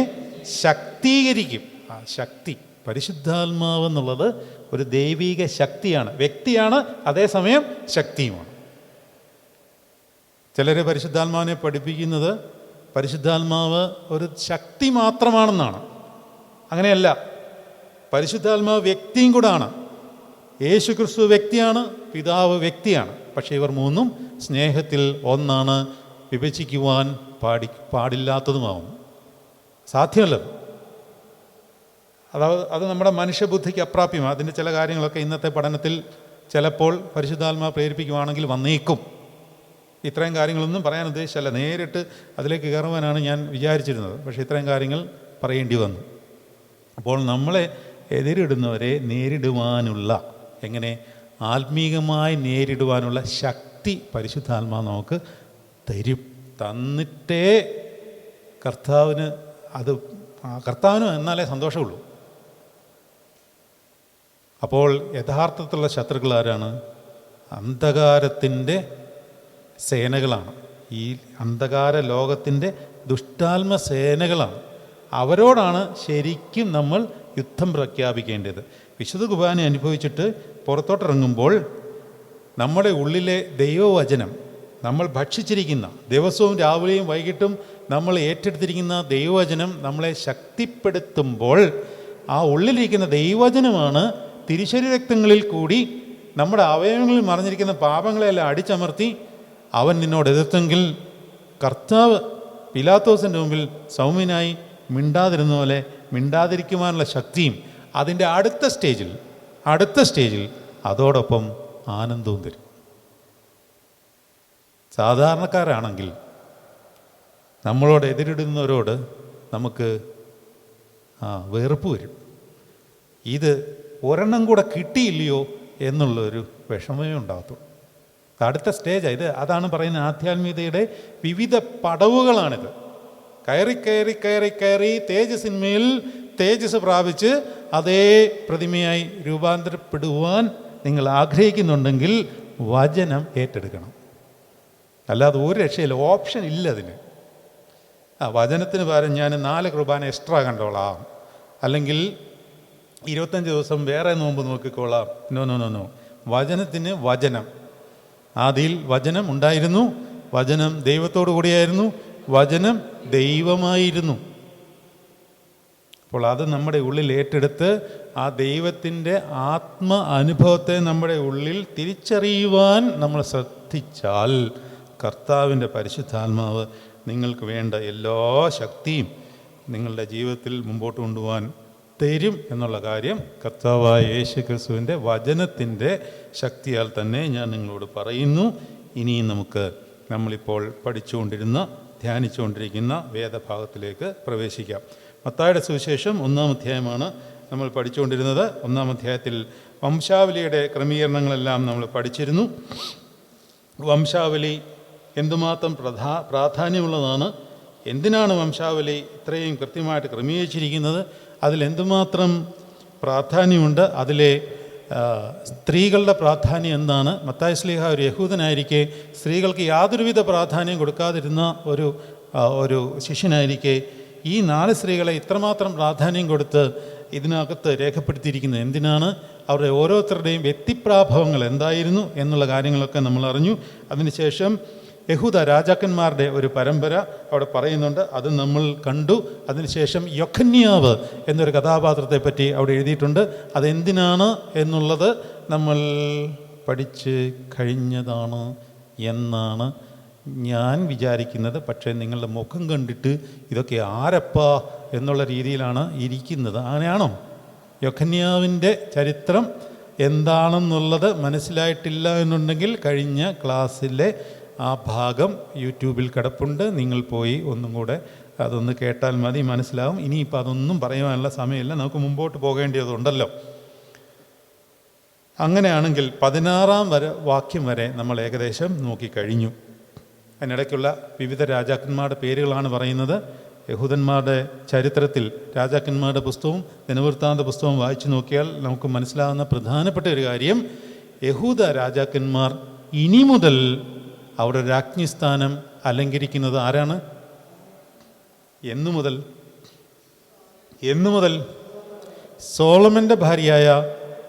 [SPEAKER 2] ശക്തീകരിക്കും. ആ ശക്തി, പരിശുദ്ധാത്മാവ് എന്നുള്ളത് ഒരു ദൈവിക ശക്തിയാണ്, വ്യക്തിയാണ്, അതേസമയം ശക്തിയുമാണ്. ചിലർ പരിശുദ്ധാത്മാവിനെ പഠിപ്പിക്കുന്നത് പരിശുദ്ധാത്മാവ് ഒരു ശക്തി മാത്രമാണെന്നാണ്. അങ്ങനെയല്ല. പരിശുദ്ധാത്മാവ് വ്യക്തിയും കൂടാണ്. യേശു ക്രിസ്തു വ്യക്തിയാണ്, പിതാവ് വ്യക്തിയാണ്. പക്ഷേ ഇവർ മൂന്നും സ്നേഹത്തിൽ ഒന്നാണ്. വിഭജിക്കുവാൻ പാടില്ലാത്തതുമാവുന്നു. സാധ്യമല്ലത്. അത് നമ്മുടെ മനുഷ്യബുദ്ധിക്ക് അപ്രാപ്യമാണ്. അതിൻ്റെ ചില കാര്യങ്ങളൊക്കെ ഇന്നത്തെ പഠനത്തിൽ ചിലപ്പോൾ പരിശുദ്ധാത്മാവ് പ്രേരിപ്പിക്കുവാണെങ്കിൽ വന്നേക്കും. ഇത്രയും കാര്യങ്ങളൊന്നും പറയാൻ ഉദ്ദേശിച്ചല്ല, നേരിട്ട് അതിലേക്ക് കയറുവാനാണ് ഞാൻ വിചാരിച്ചിരുന്നത്. പക്ഷേ ഇത്രയും കാര്യങ്ങൾ പറയേണ്ടി വന്നു. അപ്പോൾ നമ്മളെ എതിരിടുന്നവരെ നേരിടുവാനുള്ള, എങ്ങനെ ആത്മീകമായി നേരിടുവാനുള്ള ശക്തി പരിശുദ്ധാത്മാവ് നമുക്ക് തരും. തന്നിട്ടേ കർത്താവിന് എന്നാലേ സന്തോഷമുള്ളൂ. അപ്പോൾ യഥാർത്ഥത്തിലുള്ള ശത്രുക്കൾ ആരാണ്? അന്ധകാരത്തിൻ്റെ സേനകളാണ്. ഈ അന്ധകാര ലോകത്തിൻ്റെ ദുഷ്ടാത്മ സേനകളാണ്. അവരോടാണ് ശരിക്കും നമ്മൾ യുദ്ധം പ്രഖ്യാപിക്കേണ്ടത്. വിശുദ്ധ കുർബാന അനുഭവിച്ചിട്ട് പുറത്തോട്ടിറങ്ങുമ്പോൾ നമ്മുടെ ഉള്ളിലെ ദൈവവചനം, നമ്മൾ ഭക്ഷിച്ചിരിക്കുന്ന, ദിവസവും രാവിലെയും വൈകിട്ടും നമ്മൾ ഏറ്റെടുത്തിരിക്കുന്ന ദൈവവചനം നമ്മളെ ശക്തിപ്പെടുത്തുമ്പോൾ ആ ഉള്ളിലിരിക്കുന്ന ദൈവവചനമാണ് തിരുശരീരക്തങ്ങളിൽ കൂടി നമ്മുടെ അവയവങ്ങളിൽ മറഞ്ഞിരിക്കുന്ന പാപങ്ങളെല്ലാം അടിച്ചമർത്തി അവൻ നിന്നോട് എതിർത്തെങ്കിൽ കർത്താവ് പിലാത്തോസിൻ്റെ മുമ്പിൽ സൗമ്യനായി മിണ്ടാതിരുന്ന പോലെ മിണ്ടാതിരിക്കുവാനുള്ള ശക്തിയും അതിൻ്റെ അടുത്ത സ്റ്റേജിൽ അതോടൊപ്പം ആനന്ദവും തരും. സാധാരണക്കാരാണെങ്കിൽ നമ്മളോട് എതിരിടുന്നവരോട് നമുക്ക് വെറുപ്പ് വരും. ഇത് ഒരെണ്ണം കൂടെ കിട്ടിയില്ലയോ എന്നുള്ളൊരു വിഷമമേ ഉണ്ടാകത്തുള്ളൂ. അടുത്ത സ്റ്റേജ് അതാണ് പറയുന്ന ആധ്യാത്മികതയുടെ വിവിധ പടവുകളാണിത്. കയറി കയറി കയറി കയറി തേജസ്സിന്മേൽ തേജസ് പ്രാപിച്ച് അതേ പ്രതിമയായി രൂപാന്തരപ്പെടുവാൻ നിങ്ങൾ ആഗ്രഹിക്കുന്നുണ്ടെങ്കിൽ വചനം ഏറ്റെടുക്കണം. അല്ലാതെ ഒരു രക്ഷയില്ല, ഓപ്ഷൻ ഇല്ല അതിന്. വചനത്തിന് പകരം ഞാൻ 4 കുർബാന എക്സ്ട്രാ കണ്ടോളാം, അല്ലെങ്കിൽ 25 ദിവസം വേറെ നോമ്പ് നോക്കിക്കോളാം. നോ. വചനത്തിന് വചനം. ആദിയിൽ വചനം ഉണ്ടായിരുന്നു, വചനം ദൈവത്തോടു കൂടിയായിരുന്നു, വചനം ദൈവമായിരുന്നു. അപ്പോൾ അത് നമ്മുടെ ഉള്ളിൽ ഏറ്റെടുത്ത് ആ ദൈവത്തിൻ്റെ ആത്മ അനുഭവത്തെ നമ്മുടെ ഉള്ളിൽ തിരിച്ചറിയുവാൻ നമ്മൾ ശ്രദ്ധിച്ചാൽ കർത്താവിൻ്റെ പരിശുദ്ധാത്മാവ് നിങ്ങൾക്ക് വേണ്ട എല്ലാ ശക്തിയും നിങ്ങളുടെ ജീവിതത്തിൽ മുമ്പോട്ട് കൊണ്ടുപോകാൻ തരും എന്നുള്ള കാര്യം കർത്താവായ യേശു ക്രിസ്തുവിൻ്റെ വചനത്തിൻ്റെ ശക്തിയാൽ തന്നെ ഞാൻ നിങ്ങളോട് പറയുന്നു. ഇനിയും നമുക്ക് നമ്മളിപ്പോൾ ധ്യാനിച്ചുകൊണ്ടിരിക്കുന്ന വേദഭാഗത്തിലേക്ക് പ്രവേശിക്കാം. മത്തായിയുടെ സുവിശേഷം 1-ാം അധ്യായമാണ് നമ്മൾ പഠിച്ചുകൊണ്ടിരുന്നത്. 1-ാം അധ്യായത്തിൽ വംശാവലിയുടെ ക്രമീകരണങ്ങളെല്ലാം നമ്മൾ പഠിച്ചിരുന്നു. വംശാവലി എന്തുമാത്രം പ്രാധാന്യമുള്ളതാണ്, എന്തിനാണ് വംശാവലി ഇത്രയും കൃത്യമായിട്ട് ക്രമീകരിച്ചിരിക്കുന്നത്, അതിലെന്തുമാത്രം പ്രാധാന്യമുണ്ട്, അതിലെ സ്ത്രീകളുടെ പ്രാധാന്യം എന്താണ്. മത്തായി ശ്ലീഹ ഒരു യഹൂദനായിരിക്കെ സ്ത്രീകൾക്ക് യാതൊരുവിധ പ്രാധാന്യം കൊടുക്കാതിരുന്ന ഒരു ശിഷ്യനായിരിക്കെ ഈ 4 സ്ത്രീകളെ ഇത്രമാത്രം പ്രാധാന്യം കൊടുത്ത് ഇതിനകത്ത് രേഖപ്പെടുത്തിയിരിക്കുന്നത് എന്തിനാണ്, അവരുടെ ഓരോരുത്തരുടെയും വ്യക്തിപ്രാഭവങ്ങൾ എന്തായിരുന്നു എന്നുള്ള കാര്യങ്ങളൊക്കെ നമ്മൾ അറിഞ്ഞു. അതിനുശേഷം യഹൂദ രാജാക്കന്മാരുടെ ഒരു പരമ്പര അവിടെ പറയുന്നുണ്ട്, അത് നമ്മൾ കണ്ടു. അതിനുശേഷം യൊഖന്യാവ് എന്നൊരു കഥാപാത്രത്തെ പറ്റി അവിടെ എഴുതിയിട്ടുണ്ട്. അതെന്തിനാണ് എന്നുള്ളത് നമ്മൾ പഠിച്ച് കഴിഞ്ഞതാണ് എന്നാണ് ഞാൻ വിചാരിക്കുന്നത്. പക്ഷേ നിങ്ങളുടെ മുഖം കണ്ടിട്ട് ഇതൊക്കെ ആരപ്പാ എന്നുള്ള രീതിയിലാണ് ഇരിക്കുന്നത്. അങ്ങനെയാണോ? യൊഖന്യാവിൻ്റെ ചരിത്രം എന്താണെന്നുള്ളത് മനസ്സിലായിട്ടില്ല എന്നുണ്ടെങ്കിൽ കഴിഞ്ഞ ക്ലാസ്സിലെ ആ ഭാഗം യൂട്യൂബിൽ കിടപ്പുണ്ട്. നിങ്ങൾ പോയി ഒന്നും കൂടെ അതൊന്ന് കേട്ടാൽ മതി, മനസ്സിലാവും. ഇനിയിപ്പോൾ അതൊന്നും പറയുവാനുള്ള സമയമില്ല, നമുക്ക് മുമ്പോട്ട് പോകേണ്ടതുണ്ടല്ലോ. അങ്ങനെയാണെങ്കിൽ 16-ാം വാക്യം വരെ നമ്മൾ ഏകദേശം നോക്കിക്കഴിഞ്ഞു. അതിനിടയ്ക്കുള്ള വിവിധ രാജാക്കന്മാരുടെ പേരുകളാണ് പറയുന്നത്. യഹൂദന്മാരുടെ ചരിത്രത്തിൽ രാജാക്കന്മാരുടെ പുസ്തകവും ദിനവൃത്താന്ത പുസ്തകവും വായിച്ചു നോക്കിയാൽ നമുക്ക് മനസ്സിലാകുന്ന പ്രധാനപ്പെട്ട ഒരു കാര്യം, യഹൂദ രാജാക്കന്മാർ ഇനി മുതൽ അവരുടെ രാജ്ഞിസ്ഥാനം അലങ്കരിക്കുന്നത് ആരാണ്? എന്നു മുതൽ സോളമൻ്റെ ഭാര്യയായ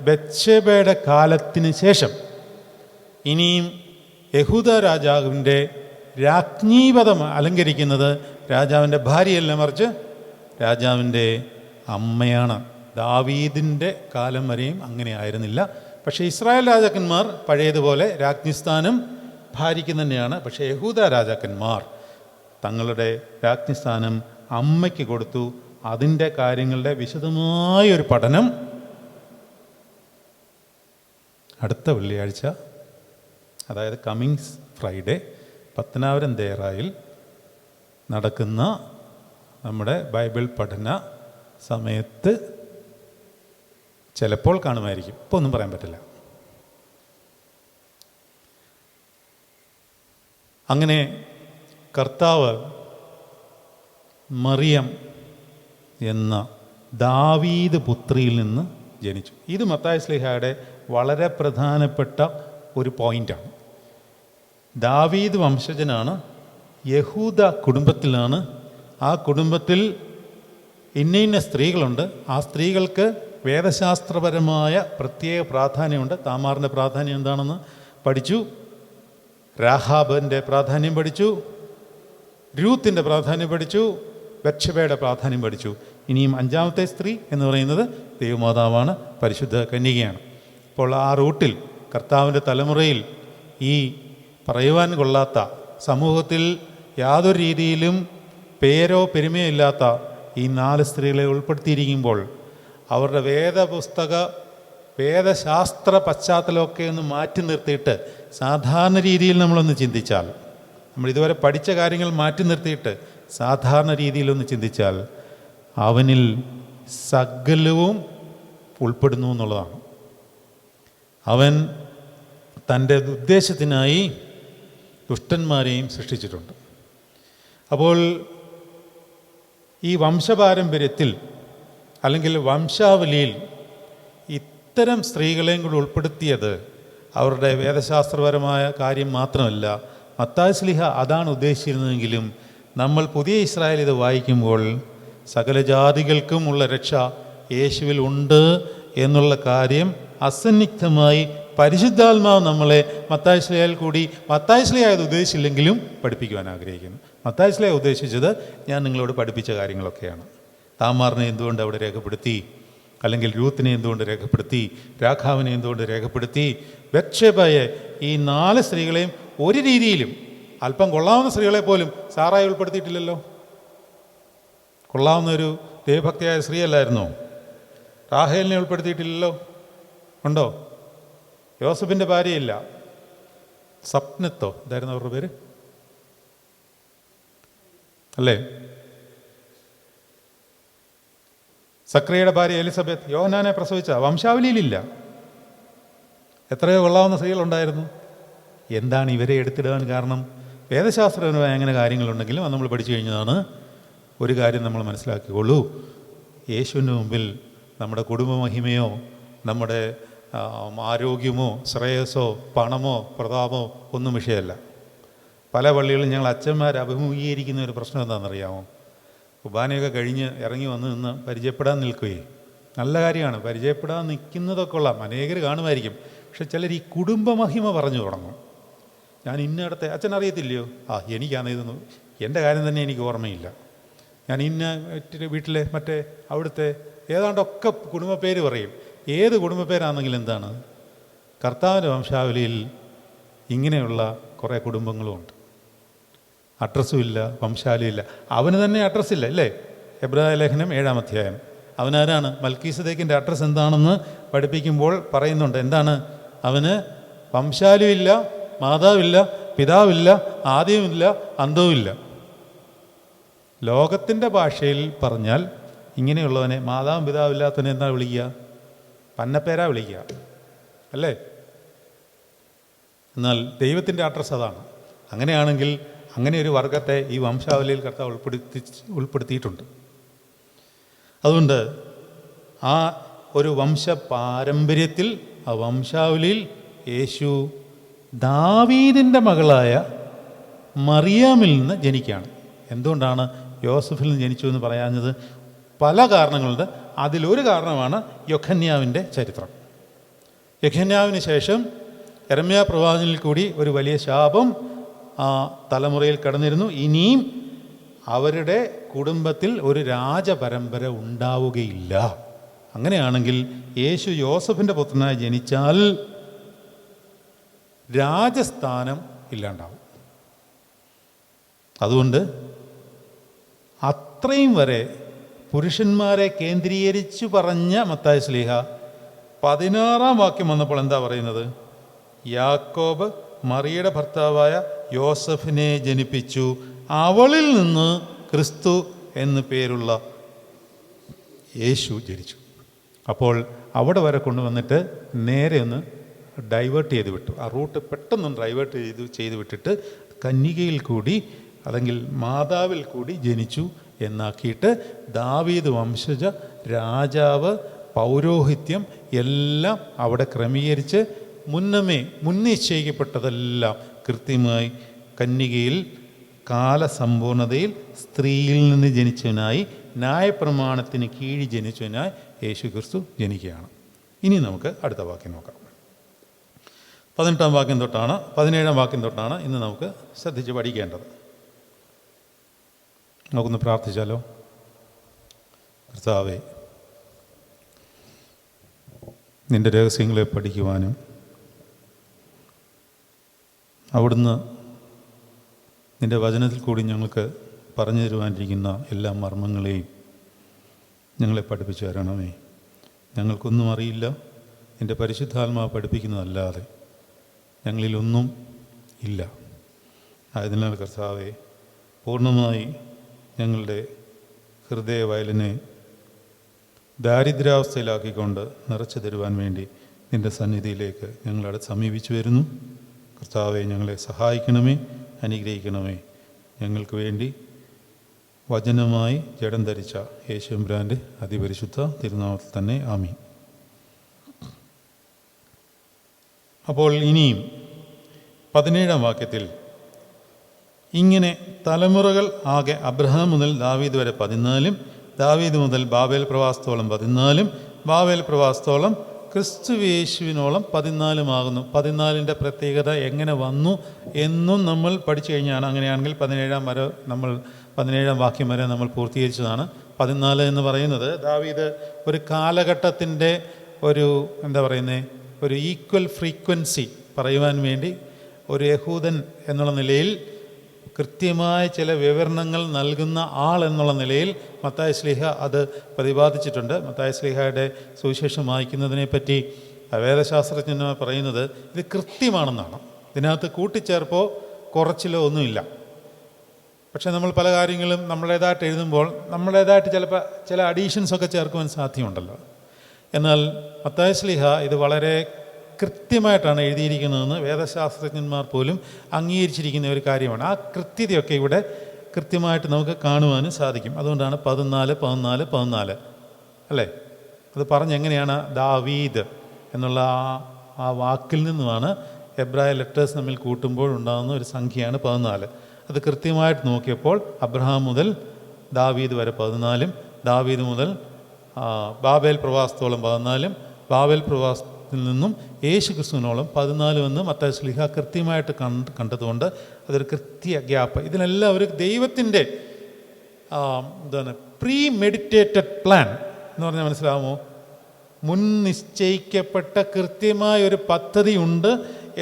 [SPEAKER 2] ബത്ശേബയുടെ കാലത്തിന് ശേഷം ഇനിയും യഹൂദ രാജാവിൻ്റെ രാജ്ഞീപദം അലങ്കരിക്കുന്നത് രാജാവിൻ്റെ ഭാര്യയല്ല, മറിച്ച് രാജാവിൻ്റെ അമ്മയാണ്. ദാവീദിൻ്റെ കാലം വരെയും അങ്ങനെ ആയിരുന്നില്ല. പക്ഷേ ഇസ്രായേൽ രാജാക്കന്മാർ പഴയതുപോലെ രാജ്ഞിസ്ഥാനം ഭാര്യയ്ക്ക് തന്നെയാണ്. പക്ഷേ യഹൂദ രാജാക്കന്മാർ തങ്ങളുടെ രാജ്ഞിസ്ഥാനം അമ്മയ്ക്ക് കൊടുത്തു. അതിൻ്റെ കാര്യങ്ങളുടെ വിശദമായൊരു പഠനം അടുത്ത വെള്ളിയാഴ്ച, അതായത് കമ്മിങ്സ് ഫ്രൈഡേ, പത്തനാപുരം ദേറായിൽ നടക്കുന്ന നമ്മുടെ ബൈബിൾ പഠന സമയത്ത് ചിലപ്പോൾ കാണുമായിരിക്കും. ഇപ്പോൾ ഒന്നും പറയാൻ പറ്റില്ല. അങ്ങനെ കർത്താവ് മറിയം എന്ന ദാവീദ് പുത്രിയിൽ നിന്ന് ജനിച്ചു. ഇത് മത്തായി ശ്ലീഹായുടെ വളരെ പ്രധാനപ്പെട്ട ഒരു പോയിൻ്റാണ്. ദാവീദ് വംശജനാണ്, യഹൂദ കുടുംബത്തിലാണ്. ആ കുടുംബത്തിൽ ഇന്ന സ്ത്രീകളുണ്ട്. ആ സ്ത്രീകൾക്ക് വേദശാസ്ത്രപരമായ പ്രത്യേക പ്രാധാന്യമുണ്ട്. താമാറിൻ്റെ പ്രാധാന്യം എന്താണെന്ന് പഠിച്ചു, രാഹാബിൻ്റെ പ്രാധാന്യം പഠിച്ചു, രൂത്തിൻ്റെ പ്രാധാന്യം പഠിച്ചു, ബത്ശബയുടെ പ്രാധാന്യം പഠിച്ചു. ഇനിയും അഞ്ചാമത്തെ സ്ത്രീ എന്ന് പറയുന്നത് ദൈവമാതാവാണ്, പരിശുദ്ധ കന്യകയാണ്. അപ്പോൾ ആ റൂട്ടിൽ കർത്താവിൻ്റെ തലമുറയിൽ ഈ പറയുവാൻ കൊള്ളാത്ത, സമൂഹത്തിൽ യാതൊരു രീതിയിലും പേരോ പെരുമയോ ഇല്ലാത്ത ഈ 4 സ്ത്രീകളെ ഉൾപ്പെടുത്തിയിരിക്കുമ്പോൾ അവരുടെ വേദശാസ്ത്ര പശ്ചാത്തലമൊക്കെ ഒന്ന് മാറ്റി നിർത്തിയിട്ട് സാധാരണ രീതിയിൽ നമ്മളൊന്ന് ചിന്തിച്ചാൽ, നമ്മൾ ഇതുവരെ പഠിച്ച കാര്യങ്ങൾ മാറ്റി നിർത്തിയിട്ട് സാധാരണ രീതിയിലൊന്ന് ചിന്തിച്ചാൽ അവനിൽ സകലവും ഉൾപ്പെടുന്നു എന്നുള്ളതാണ്. അവൻ തൻ്റെ ഉദ്ദേശത്തിനായി ദുഷ്ടന്മാരെയും സൃഷ്ടിച്ചിട്ടുണ്ട്. അപ്പോൾ ഈ വംശപാരമ്പര്യത്തിൽ അല്ലെങ്കിൽ വംശാവലിയിൽ ഇത്തരം സ്ത്രീകളെയും കൂടി ഉൾപ്പെടുത്തിയത് അവരുടെ വേദശാസ്ത്രപരമായ കാര്യം മാത്രമല്ല. മത്തായി ശ്ലീഹ അതാണ് ഉദ്ദേശിച്ചിരുന്നതെങ്കിലും നമ്മൾ പുതിയ ഇസ്രായേൽ ഇത് വായിക്കുമ്പോൾ സകല ജാതികൾക്കും ഉള്ള രക്ഷ യേശുവിൽ ഉണ്ട് എന്നുള്ള കാര്യം അസന്നിഗ്ധമായി പരിശുദ്ധാത്മാവ് നമ്മളെ മത്തായി ശ്ലീഹയിൽ കൂടി, മത്തായി ശ്ലീഹ ഇത് ഉദ്ദേശിച്ചില്ലെങ്കിലും പഠിപ്പിക്കുവാൻ ആഗ്രഹിക്കുന്നു. മത്തായി ശ്ലീഹ ഉദ്ദേശിച്ചത് ഞാൻ നിങ്ങളോട് പഠിപ്പിച്ച കാര്യങ്ങളൊക്കെയാണ്. താമാറിനെ എന്തുകൊണ്ട് അവിടെ രേഖപ്പെടുത്തി, അല്ലെങ്കിൽ രൂത്തിനെ എന്തുകൊണ്ട് രേഖപ്പെടുത്തി, രാഘാവിനെ എന്തുകൊണ്ട് രേഖപ്പെടുത്തി, ബത്ശബയെ, ഈ 4 സ്ത്രീകളെയും ഒരു രീതിയിലും, അല്പം കൊള്ളാവുന്ന സ്ത്രീകളെ പോലും സാറായി ഉൾപ്പെടുത്തിയിട്ടില്ലല്ലോ. കൊള്ളാവുന്ന ഒരു ദൈവഭക്തിയായ സ്ത്രീയല്ലായിരുന്നോ? റാഹേലിനെ ഉൾപ്പെടുത്തിയിട്ടില്ലല്ലോ. ഉണ്ടോ? യോസഫിൻ്റെ ഭാര്യയില്ല, സപ്നത്തോ ഇതായിരുന്നു അവരുടെ പേര് അല്ലേ? സക്രിയയുടെ ഭാര്യ എലിസബത്ത് യോഹന്നാനെ പ്രസവിച്ച വംശാവലിയിലില്ല. എത്രയോ കൊള്ളാവുന്ന സ്ത്രീകളുണ്ടായിരുന്നു. എന്താണ് ഇവരെ എടുത്തിടാൻ കാരണം? വേദശാസ്ത്രപരമായ അങ്ങനെ കാര്യങ്ങളുണ്ടെങ്കിലും അത് നമ്മൾ പഠിച്ചു കഴിഞ്ഞതാണ്. ഒരു കാര്യം നമ്മൾ മനസ്സിലാക്കിക്കോളൂ, യേശുവിൻ്റെ മുമ്പിൽ നമ്മുടെ കുടുംബമഹിമയോ നമ്മുടെ ആരോഗ്യമോ ശ്രേയസ്സോ പണമോ പ്രതാപമോ ഒന്നും വിഷയമല്ല. പല പള്ളികളിലും ഞങ്ങൾ അച്ഛന്മാർ അഭിമുഖീകരിക്കുന്ന ഒരു പ്രശ്നം എന്താണെന്നറിയാമോ? കുർബാനയൊക്കെ കഴിഞ്ഞ് ഇറങ്ങി വന്ന് നിന്ന് പരിചയപ്പെടാൻ നിൽക്കുകയെ. നല്ല കാര്യമാണ്, പരിചയപ്പെടാൻ നിൽക്കുന്നതൊക്കെ കൊള്ളാം, അനേകർ കാണുമായിരിക്കും. പക്ഷെ ചിലർ ഈ കുടുംബമഹിമ പറഞ്ഞു തുടങ്ങും. ഞാൻ ഇന്നടത്തെ അച്ഛൻ അറിയത്തില്ലയോ? എനിക്കാണ് ഇതൊന്നും, എൻ്റെ കാര്യം തന്നെ എനിക്ക് ഓർമ്മയില്ല. ഞാൻ ഇന്ന വീട്ടിലെ മറ്റേ അവിടുത്തെ ഏതാണ്ടൊക്കെ കുടുംബ പേര് പറയും. ഏത് കുടുംബ പേരാണെങ്കിലും എന്താണ്, കർത്താവിൻ്റെ വംശാവലിയിൽ ഇങ്ങനെയുള്ള കുറേ കുടുംബങ്ങളുമുണ്ട്. അഡ്രസ്സും ഇല്ല, വംശാവലിയില്ല. അവന് തന്നെ അഡ്രസ്സില്ല അല്ലേ? എബ്രായ ലേഖനം 7-ാം അധ്യായം. അവനാരാണ്? മൽക്കീസദേക്കിൻ്റെ അഡ്രസ്സ് എന്താണെന്ന് പഠിപ്പിക്കുമ്പോൾ പറയുന്നുണ്ട്. എന്താണ്? അവന് വംശാലുമില്ല, മാതാവില്ല, പിതാവില്ല, ആദ്യവുമില്ല, അന്തവുമില്ല. ലോകത്തിൻ്റെ ഭാഷയിൽ പറഞ്ഞാൽ ഇങ്ങനെയുള്ളവനെ, മാതാവും പിതാവില്ലാത്തവനെ എന്താ വിളിക്കുക? പന്നപ്പേരാ വിളിക്കുക അല്ലേ? എന്നാൽ ദൈവത്തിൻ്റെ അഡ്രസ്സ് അതാണ്. അങ്ങനെയാണെങ്കിൽ അങ്ങനെ ഒരു വർഗത്തെ ഈ വംശാവലിയിൽ കർത്താവ് ഉൾപ്പെടുത്തിയിട്ടുണ്ട്. അതുകൊണ്ട് ആ ഒരു വംശപാരമ്പര്യത്തിൽ, ആ വംശാവലിയിൽ യേശു ദാവീദിൻ്റെ മകളായ മറിയാമിൽ നിന്ന് ജനിക്കുകയാണ്. എന്തുകൊണ്ടാണ് യോസഫിൽ നിന്ന് ജനിച്ചു എന്ന് പറയാഞ്ഞത്? പല കാരണങ്ങളുണ്ട്. അതിലൊരു കാരണമാണ് യൊഖന്യാവിൻ്റെ ചരിത്രം. യൊഖന്യാവിന് ശേഷം യെരമ്യാ പ്രവാചകനിൽ കൂടി ഒരു വലിയ ശാപം ആ തലമുറയിൽ കടന്നിരുന്നു. ഇനിയും അവരുടെ കുടുംബത്തിൽ ഒരു രാജപരമ്പര ഉണ്ടാവുകയില്ല. അങ്ങനെയാണെങ്കിൽ യേശു യോസഫിൻ്റെ പുത്രനായി ജനിച്ചാൽ രാജസ്ഥാനം ഇല്ലാണ്ടാവും. അതുകൊണ്ട് അത്രയും വരെ പുരുഷന്മാരെ കേന്ദ്രീകരിച്ചു പറഞ്ഞ മത്തായി ശ്ലീഹ 16-ാം വാക്യം വന്നപ്പോൾ എന്താ പറയുന്നത്? യാക്കോബ് മറിയയുടെ ഭർത്താവായ യോസഫിനെ ജനിപ്പിച്ചു, അവളിൽ നിന്ന് ക്രിസ്തു എന്നു പേരുള്ള യേശു ജനിച്ചു. അപ്പോൾ അവിടെ വരെ കൊണ്ടുവന്നിട്ട് നേരെ ഒന്ന് ഡൈവേർട്ട് ചെയ്ത് വിട്ടു. ആ റൂട്ട് പെട്ടെന്ന് ഡൈവേർട്ട് ചെയ്ത് വിട്ടിട്ട് കന്യകയിൽ കൂടി അല്ലെങ്കിൽ മാതാവിൽ കൂടി ജനിച്ചു എന്നാക്കിയിട്ട് ദാവീദ് വംശജ രാജാവ് പൗരോഹിത്യം എല്ലാം അവിടെ ക്രമീകരിച്ച് മുൻനിശ്ചയിക്കപ്പെട്ടതെല്ലാം കൃത്യമായി കന്യകയിൽ കാലസമ്പൂർണതയിൽ സ്ത്രീയിൽ നിന്ന് ജനിച്ചവനായി ന്യായപ്രമാണത്തിന് കീഴ് ജനിച്ചവനായി യേശു ക്രിസ്തു ജനിക്കുകയാണ്. ഇനി നമുക്ക് അടുത്ത വാക്യം നോക്കാം. 18-ാം വാക്യം തൊട്ടാണ് 17-ാം വാക്യം തൊട്ടാണ് ഇന്ന് നമുക്ക് ശ്രദ്ധിച്ച് പഠിക്കേണ്ടത്. നമുക്കൊന്ന് പ്രാർത്ഥിച്ചാലോ? കർത്താവേ, നിൻ്റെ രഹസ്യങ്ങളെ പഠിക്കുവാനും അവിടുന്ന് നിൻ്റെ വചനത്തിൽ കൂടി ഞങ്ങൾക്ക് പറഞ്ഞു തരുവാനിരിക്കുന്ന എല്ലാ മർമ്മങ്ങളെയും ഞങ്ങളെ പഠിപ്പിച്ചു തരണമേ. ഞങ്ങൾക്കൊന്നും അറിയില്ല, നിൻ്റെ പരിശുദ്ധാത്മാവ് പഠിപ്പിക്കുന്നതല്ലാതെ ഞങ്ങളിലൊന്നും ഇല്ല. ആയതിനാൽ കർത്താവേ, പൂർണ്ണമായി ഞങ്ങളുടെ ഹൃദയ വയലിനെ ദാരിദ്ര്യാവസ്ഥയിലാക്കിക്കൊണ്ട് നിറച്ചു തരുവാൻ വേണ്ടി നിൻ്റെ സന്നിധിയിലേക്ക് ഞങ്ങളവിടെ സമീപിച്ചു വരുന്നു. കർത്താവെ, ഞങ്ങളെ സഹായിക്കണമേ, അനുഗ്രഹിക്കണമേ. ഞങ്ങൾക്ക് വേണ്ടി വചനമായി ജഡം ധരിച്ച യേശുമ്പുരാൻ്റെ അതിപരിശുദ്ധ തിരുനാമത്തിൽ തന്നെ ആമീൻ. അപ്പോൾ ഇനിയും 17-ാം വാക്യത്തിൽ ഇങ്ങനെ തലമുറകൾ ആകെ അബ്രഹാം മുതൽ ദാവീദ് വരെ 14, ദാവീദ് മുതൽ ബാബേൽ പ്രവാസത്തോളം 14, ബാബേൽ പ്രവാസത്തോളം ക്രിസ്തുയേശുവിനോളം 14 14ൻ്റെ പ്രത്യേകത എങ്ങനെ വന്നു എന്നും നമ്മൾ പഠിച്ചു കഴിഞ്ഞാണ്. അങ്ങനെയാണെങ്കിൽ 17-ാം വാക്യം വരെ നമ്മൾ പൂർത്തീകരിച്ചതാണ്. 14 എന്ന് പറയുന്നത് ദാവീദ് ഒരു കാലഘട്ടത്തിൻ്റെ ഒരു ഈക്വൽ ഫ്രീക്വൻസി പറയുവാൻ വേണ്ടി ഒരു യഹൂദൻ എന്നുള്ള നിലയിൽ കൃത്യമായ ചില വിവരണങ്ങൾ നൽകുന്ന ആൾ എന്നുള്ള നിലയിൽ മത്തായി ശ്ലീഹ അത് പ്രതിപാദിച്ചിട്ടുണ്ട്. മത്തായി ശ്ലീഹയുടെ സുവിശേഷം വായിക്കുന്നതിനെപ്പറ്റി വേദശാസ്ത്രജ്ഞന്മാർ പറയുന്നത് ഇത് കൃത്യമാണെന്നാണ്. ഇതിനകത്ത് കൂട്ടിച്ചേർപ്പോ കുറച്ചിലോ ഒന്നുമില്ല. പക്ഷേ നമ്മൾ പല കാര്യങ്ങളും നമ്മളേതായിട്ട് എഴുതുമ്പോൾ നമ്മളേതായിട്ട് ചിലപ്പോൾ ചില അഡീഷൻസൊക്കെ ചേർക്കുവാൻ സാധ്യമുണ്ടല്ലോ. എന്നാൽ മത്തായി ശ്ലീഹ ഇത് വളരെ കൃത്യമായിട്ടാണ് എഴുതിയിരിക്കുന്നതെന്ന് വേദശാസ്ത്രജ്ഞന്മാർ പോലും അംഗീകരിച്ചിരിക്കുന്ന ഒരു കാര്യമാണ്. ആ കൃത്യതയൊക്കെ ഇവിടെ കൃത്യമായിട്ട് നമുക്ക് കാണുവാനും സാധിക്കും. അതുകൊണ്ടാണ് 14 14 14 അല്ലേ? അത് പറഞ്ഞെങ്ങനെയാണ്? ദാവീദ് എന്നുള്ള ആ വാക്കിൽ നിന്നുമാണ് എബ്രായ ലെറ്റേഴ്സ് തമ്മിൽ കൂട്ടുമ്പോൾ ഉണ്ടാകുന്ന ഒരു സംഖ്യയാണ് 14. അത് കൃത്യമായിട്ട് നോക്കിയപ്പോൾ അബ്രഹാം മുതൽ ദാവീദ് വരെ 14, ദാവീദ് മുതൽ ബാബേൽ പ്രവാസത്തോളം 14, ബാബേൽ പ്രവാസത്തിൽ നിന്നും യേശു ക്രിസ്തുവിനോളം 14 എന്ന് മത്തായി ശ്ലീഹ കൃത്യമായിട്ട് കണ്ടതുകൊണ്ട് അതൊരു കൃത്യ ഗ്യാപ്പ്. ഇതിനെല്ലാം ഒരു ദൈവത്തിൻ്റെ പ്രീ മെഡിറ്റേറ്റഡ് പ്ലാൻ എന്ന് പറഞ്ഞാൽ മനസ്സിലാവുമോ? മുൻ നിശ്ചയിക്കപ്പെട്ട കൃത്യമായ ഒരു പദ്ധതി ഉണ്ട്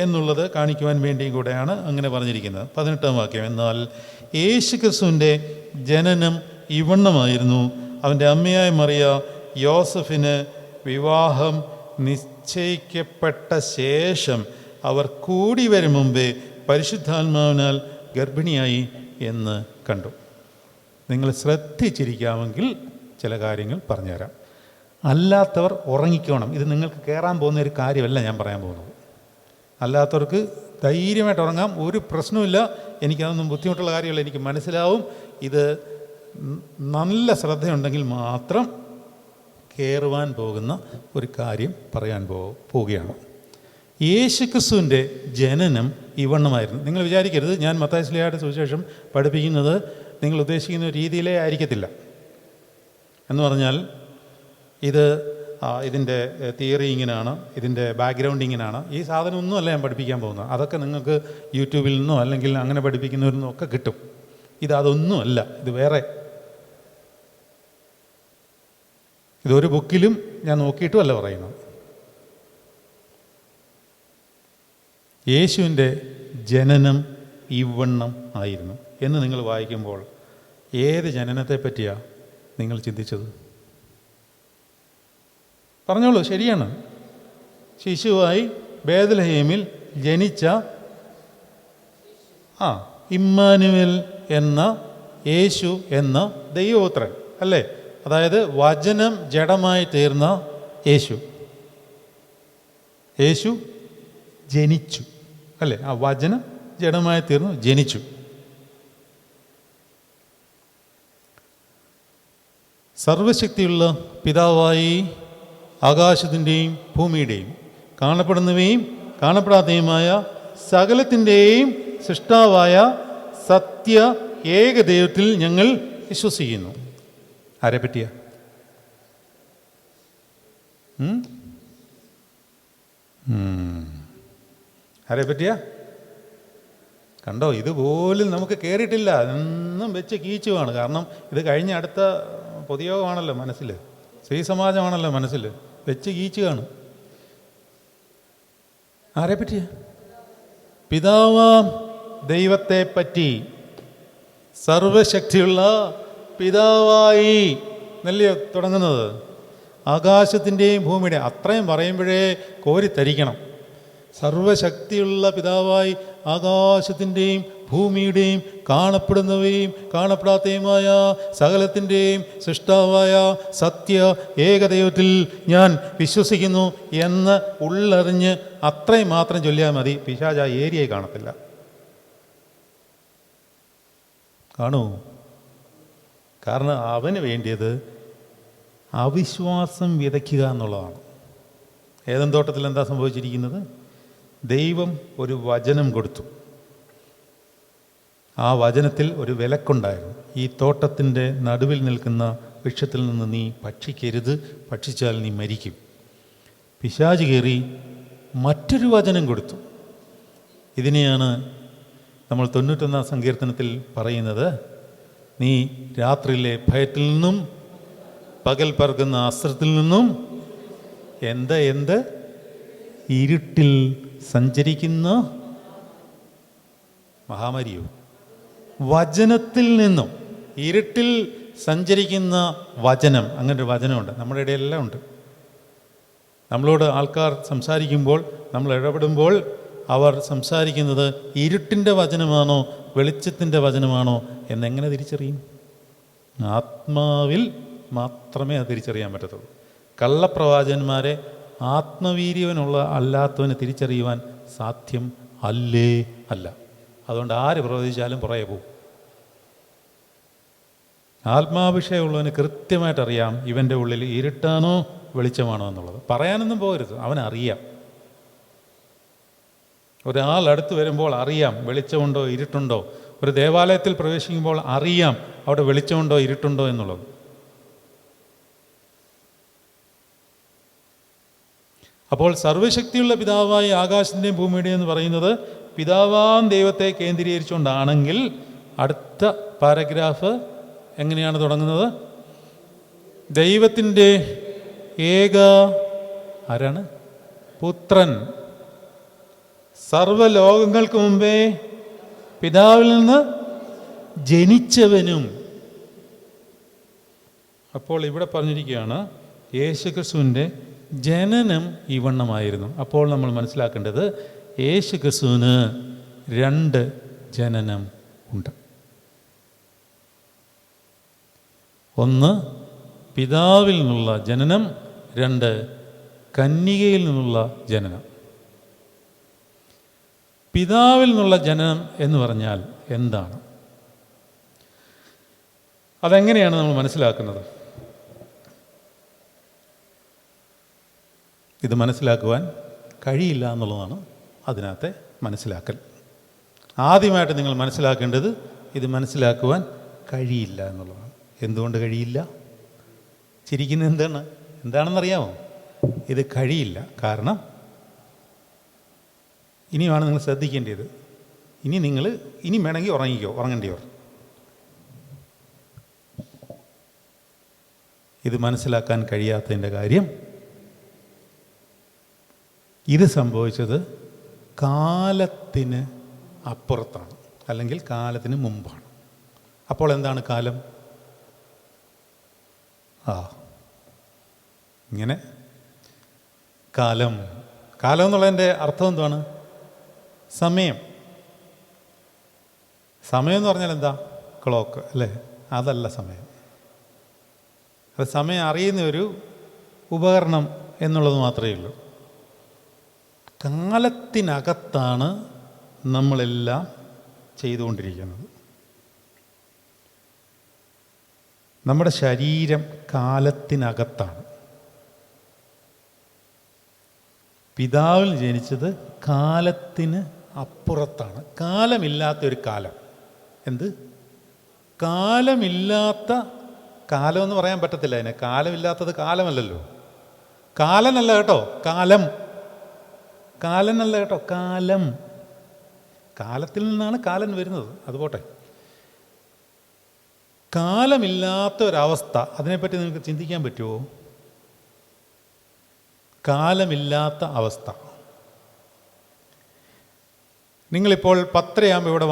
[SPEAKER 2] എന്നുള്ളത് കാണിക്കുവാൻ വേണ്ടിയും കൂടെയാണ് അങ്ങനെ പറഞ്ഞിരിക്കുന്നത്. 18-ാം വാക്യം, എന്നാൽ യേശു ക്രിസ്തുവിൻ്റെ ജനനം ഇവണ്ണമായിരുന്നു. അവൻ്റെ അമ്മയായ മറിയ യോസഫിന് വിവാഹം നിശ്ചയിക്കപ്പെട്ട ശേഷം അവർ കൂടി വരും മുമ്പേ പരിശുദ്ധാത്മാവിനാൽ ഗർഭിണിയായി എന്ന് കണ്ടു. നിങ്ങൾ ശ്രദ്ധിച്ചിരിക്കാമെങ്കിൽ ചില കാര്യങ്ങൾ പറഞ്ഞുതരാം. അല്ലാത്തവർ ഉറങ്ങിക്കോണം. ഇത് നിങ്ങൾക്ക് കയറാൻ പോകുന്ന ഒരു കാര്യമല്ല ഞാൻ പറയാൻ പോകുന്നത്. അല്ലാത്തവർക്ക് ധൈര്യമായിട്ട് ഉറങ്ങാം, ഒരു പ്രശ്നമില്ല. എനിക്കതൊന്നും ബുദ്ധിമുട്ടുള്ള കാര്യമല്ല, എനിക്ക് മനസ്സിലാവും. ഇത് നല്ല ശ്രദ്ധയുണ്ടെങ്കിൽ മാത്രം കയറുവാൻ പോകുന്ന ഒരു കാര്യം പറയാൻ പോവുകയാണ്. യേശുക്രിസ്തുവിൻ്റെ ജനനം ഇവണ്ണമായിരുന്നു. നിങ്ങൾ വിചാരിക്കരുത് ഞാൻ മത്തായി ശ്ലീഹയുടെ സുവിശേഷം പഠിപ്പിക്കുന്നത് നിങ്ങൾ ഉദ്ദേശിക്കുന്ന രീതിയിലേ ആയിരിക്കത്തില്ല. എന്ന് പറഞ്ഞാൽ ഇതിൻ്റെ തിയറി ഇങ്ങനെയാണ്, ഇതിൻ്റെ ബാക്ക്ഗ്രൗണ്ട് ഇങ്ങനെയാണ്. ഈ സാധനം ഒന്നുമല്ല ഞാൻ പഠിപ്പിക്കാൻ പോകുന്നത്. അതൊക്കെ നിങ്ങൾക്ക് യൂട്യൂബിൽ നിന്നോ അല്ലെങ്കിൽ അങ്ങനെ പഠിപ്പിക്കുന്നവരിൽ നിന്നോ ഒക്കെ കിട്ടും. ഇതൊന്നുമല്ല, ഇത് വേറെ. ഇതൊരു ബുക്കിലും ഞാൻ നോക്കിയിട്ടുമല്ല പറയുന്നത്. യേശുവിൻ്റെ ജനനം ഇവണ്ണം ആയിരുന്നു എന്ന് നിങ്ങൾ വായിക്കുമ്പോൾ ഏത് ജനനത്തെ പറ്റിയാണ് നിങ്ങൾ ചിന്തിച്ചത്? പറഞ്ഞോളൂ. ശരിയാണ്, ശിശുവായി ബേത്ലഹേമിൽ ജനിച്ച ഇമ്മാനുവേൽ എന്ന യേശു എന്ന ദൈവപുത്രൻ അല്ലേ? അതായത് വചനം ജഡമായി തീർന്ന യേശു. യേശു ജനിച്ചു അല്ലേ? ആ വചനം ജഡമായി തീർന്നു, ജനിച്ചു. സർവശക്തിയുള്ള പിതാവായി ആകാശത്തിൻ്റെയും ഭൂമിയുടെയും കാണപ്പെടുന്നവയും കാണപ്പെടാത്തതുമായ സകലത്തിൻ്റെയും സൃഷ്ടാവായ സത്യ ഏകദൈവത്തിൽ ഞങ്ങൾ വിശ്വസിക്കുന്നു. ആരെ പറ്റിയാ? ആരെ പറ്റിയാ? കണ്ടോ, ഇതുപോലും നമുക്ക് കയറിയിട്ടില്ല. എന്നും വെച്ച് കീച്ചുവാണ്. കാരണം ഇത് കഴിഞ്ഞ അടുത്ത പൊതുയോഗമാണല്ലോ മനസ്സിൽ, സ്ത്രീ സമാജമാണല്ലോ മനസ്സിൽ, വെച്ച് കീച്ചുകയാണ്. ആരെ പറ്റിയ? പിതാവാം ദൈവത്തെ പറ്റി. സർവശക്തിയുള്ള പിതാവായി എന്നല്ലേ തുടങ്ങുന്നത്? ആകാശത്തിൻ്റെയും ഭൂമിയുടെയും അത്രയും പറയുമ്പോഴേ കോരിത്തരിക്കണം. സർവശക്തിയുള്ള പിതാവായി ആകാശത്തിൻ്റെയും ഭൂമിയുടെയും കാണപ്പെടുന്നവയും കാണപ്പെടാത്തതുമായ സകലത്തിൻ്റെയും സൃഷ്ടാവായ സത്യ ഏകദൈവത്തിൽ ഞാൻ വിശ്വസിക്കുന്നു എന്ന് ഉള്ളറിഞ്ഞ് അത്രയും മാത്രം ചൊല്ലിയാൽ മതി. പിശാച് ആ ഏരിയയിൽ കാണത്തില്ല. കാണൂ? കാരണം അവന് വേണ്ടിയത് അവിശ്വാസം വിതയ്ക്കുക എന്നുള്ളതാണ്. ഏദൻ തോട്ടത്തിൽ എന്താ സംഭവിച്ചിരിക്കുന്നത്? ദൈവം ഒരു വചനം കൊടുത്തു. ആ വചനത്തിൽ ഒരു വിലക്കുണ്ടായിരുന്നു. ഈ തോട്ടത്തിൻ്റെ നടുവിൽ നിൽക്കുന്ന വൃക്ഷത്തിൽ നിന്ന് നീ ഭക്ഷിക്കരുത്, ഭക്ഷിച്ചാൽ നീ മരിക്കും. പിശാച് കയറി മറ്റൊരു വചനം കൊടുത്തു. ഇതിനെയാണ് നമ്മൾ 91 സങ്കീർത്തനത്തിൽ പറയുന്നത്, നീ രാത്രിയിലെ ഭയത്തിൽ നിന്നും പകൽ പറക്കുന്ന അസ്ത്രത്തിൽ നിന്നും എന്ത് ഇരുട്ടിൽ സഞ്ചരിക്കുന്ന മഹാമാരിയോ? വചനത്തിൽ നിന്നും. ഇരുട്ടിൽ സഞ്ചരിക്കുന്ന വചനം, അങ്ങനൊരു വചനമുണ്ട്. നമ്മുടെ ഇടയിലെല്ലാം ഉണ്ട്. നമ്മളോട് ആൾക്കാർ സംസാരിക്കുമ്പോൾ, നമ്മൾ ഇടപെടുമ്പോൾ അവർ സംസാരിക്കുന്നത് ഇരുട്ടിൻ്റെ വചനമാണോ വെളിച്ചത്തിൻ്റെ വചനമാണോ എന്നെങ്ങനെ തിരിച്ചറിയും? ആത്മാവിൽ മാത്രമേ അത് തിരിച്ചറിയാൻ പറ്റത്തുള്ളൂ. കള്ളപ്രവാചകന്മാരെ ആത്മവീര്യവനുള്ള അല്ലാത്തവന് തിരിച്ചറിയുവാൻ സാധ്യം അല്ല. അതുകൊണ്ട് ആര് പ്രവചിച്ചാലും പുറകെ പോവും. ആത്മാഭിഷേകമുള്ളവന് കൃത്യമായിട്ടറിയാം ഇവൻ്റെ ഉള്ളിൽ ഇരുട്ടാണോ വെളിച്ചമാണോ എന്നുള്ളത്. പറയാനൊന്നും പോകരുത്, അവനറിയാം. ഒരാൾ അടുത്ത് വരുമ്പോൾ അറിയാം വെളിച്ചമുണ്ടോ ഇരുട്ടുണ്ടോ. ഒരു ദേവാലയത്തിൽ പ്രവേശിക്കുമ്പോൾ അറിയാം അവിടെ വെളിച്ചമുണ്ടോ ഇരുട്ടുണ്ടോ എന്നുള്ളത്. അപ്പോൾ സർവശക്തിയുള്ള പിതാവായി ആകാശത്തിൻ്റെയും ഭൂമിയുടെയും എന്ന് പറയുന്നത് പിതാവാം ദൈവത്തെ കേന്ദ്രീകരിച്ചുകൊണ്ടാണെങ്കിൽ അടുത്ത പാരഗ്രാഫ് എങ്ങനെയാണ് തുടങ്ങുന്നത്? ദൈവത്തിൻ്റെ ഏക ആരാണ്? പുത്രൻ, സർവ്വലോകങ്ങൾക്ക് മുമ്പേ പിതാവിൽ നിന്ന് ജനിച്ചവനും. അപ്പോൾ ഇവിടെ പറഞ്ഞിരിക്കുകയാണ് യേശുക്രിസ്തുവിൻ്റെ ജനനം ഇവണ്ണമായിരുന്നു. അപ്പോൾ നമ്മൾ മനസ്സിലാക്കേണ്ടത് യേശുക്രിസ്തുവിന് 2 ജനനം ഉണ്ട്. ഒന്ന് പിതാവിൽ നിന്നുള്ള ജനനം, 2 കന്യകയിൽ നിന്നുള്ള ജനനം. പിതാവിൽ നിന്നുള്ള ജനനം എന്ന് പറഞ്ഞാൽ എന്താണ്? അതെങ്ങനെയാണ് നമ്മൾ മനസ്സിലാക്കുന്നത്? ഇത് മനസ്സിലാക്കുവാൻ കഴിയില്ല എന്നുള്ളതാണ് അതിനകത്തെ മനസ്സിലാക്കൽ. ആദ്യമായിട്ട് നിങ്ങൾ മനസ്സിലാക്കേണ്ടത് ഇത് മനസ്സിലാക്കുവാൻ കഴിയില്ല എന്നുള്ളതാണ്. എന്തുകൊണ്ട് കഴിയില്ല? ചിരിക്കുന്നത് എന്താണെന്നറിയാമോ? ഇത് കഴിയില്ല. കാരണം ഇനിയാണ് നിങ്ങൾ ശ്രദ്ധിക്കേണ്ടത്. ഇനി വേണമെങ്കിൽ ഉറങ്ങേണ്ടിയവർ ഇത് മനസ്സിലാക്കാൻ കഴിയാത്തതിൻ്റെ കാര്യം, ഇത് സംഭവിച്ചത് കാലത്തിന് അപ്പുറത്താണ്, അല്ലെങ്കിൽ കാലത്തിന് മുമ്പാണ്. അപ്പോൾ എന്താണ് കാലം? ഇങ്ങനെ കാലം എന്നുള്ളതിൻ്റെ അർത്ഥം എന്താണ്? സമയം. സമയം എന്ന് പറഞ്ഞാൽ എന്താ? ക്ലോക്ക് അല്ലേ? അതല്ല സമയം. അത് സമയം അറിയുന്ന ഒരു ഉപകരണം എന്നുള്ളത് മാത്രമേ ഉള്ളൂ. കാലത്തിനകത്താണ് നമ്മളെല്ലാം ചെയ്തുകൊണ്ടിരിക്കുന്നത്. നമ്മുടെ ശരീരം കാലത്തിനകത്താണ്. പിതാവിൽ ജനിച്ചത് കാലത്തിന് അപ്പുറത്താണ്. കാലമില്ലാത്തൊരു കാലം. എന്ത്? കാലമില്ലാത്ത കാലം എന്ന് പറയാൻ പറ്റത്തില്ല അതിനെ. കാലമില്ലാത്തത് കാലമല്ലല്ലോ. കാലനല്ല കേട്ടോ, കാലം. കാലനല്ല കേട്ടോ, കാലം. കാലത്തിൽ നിന്നാണ് കാലൻ വരുന്നത്. അതുപോട്ടെ. കാലമില്ലാത്ത ഒരവസ്ഥ, അതിനെപ്പറ്റി നിങ്ങൾക്ക് ചിന്തിക്കാൻ പറ്റുമോ? കാലമില്ലാത്ത അവസ്ഥ. നിങ്ങളിപ്പോൾ 10:30 ഇവിടെ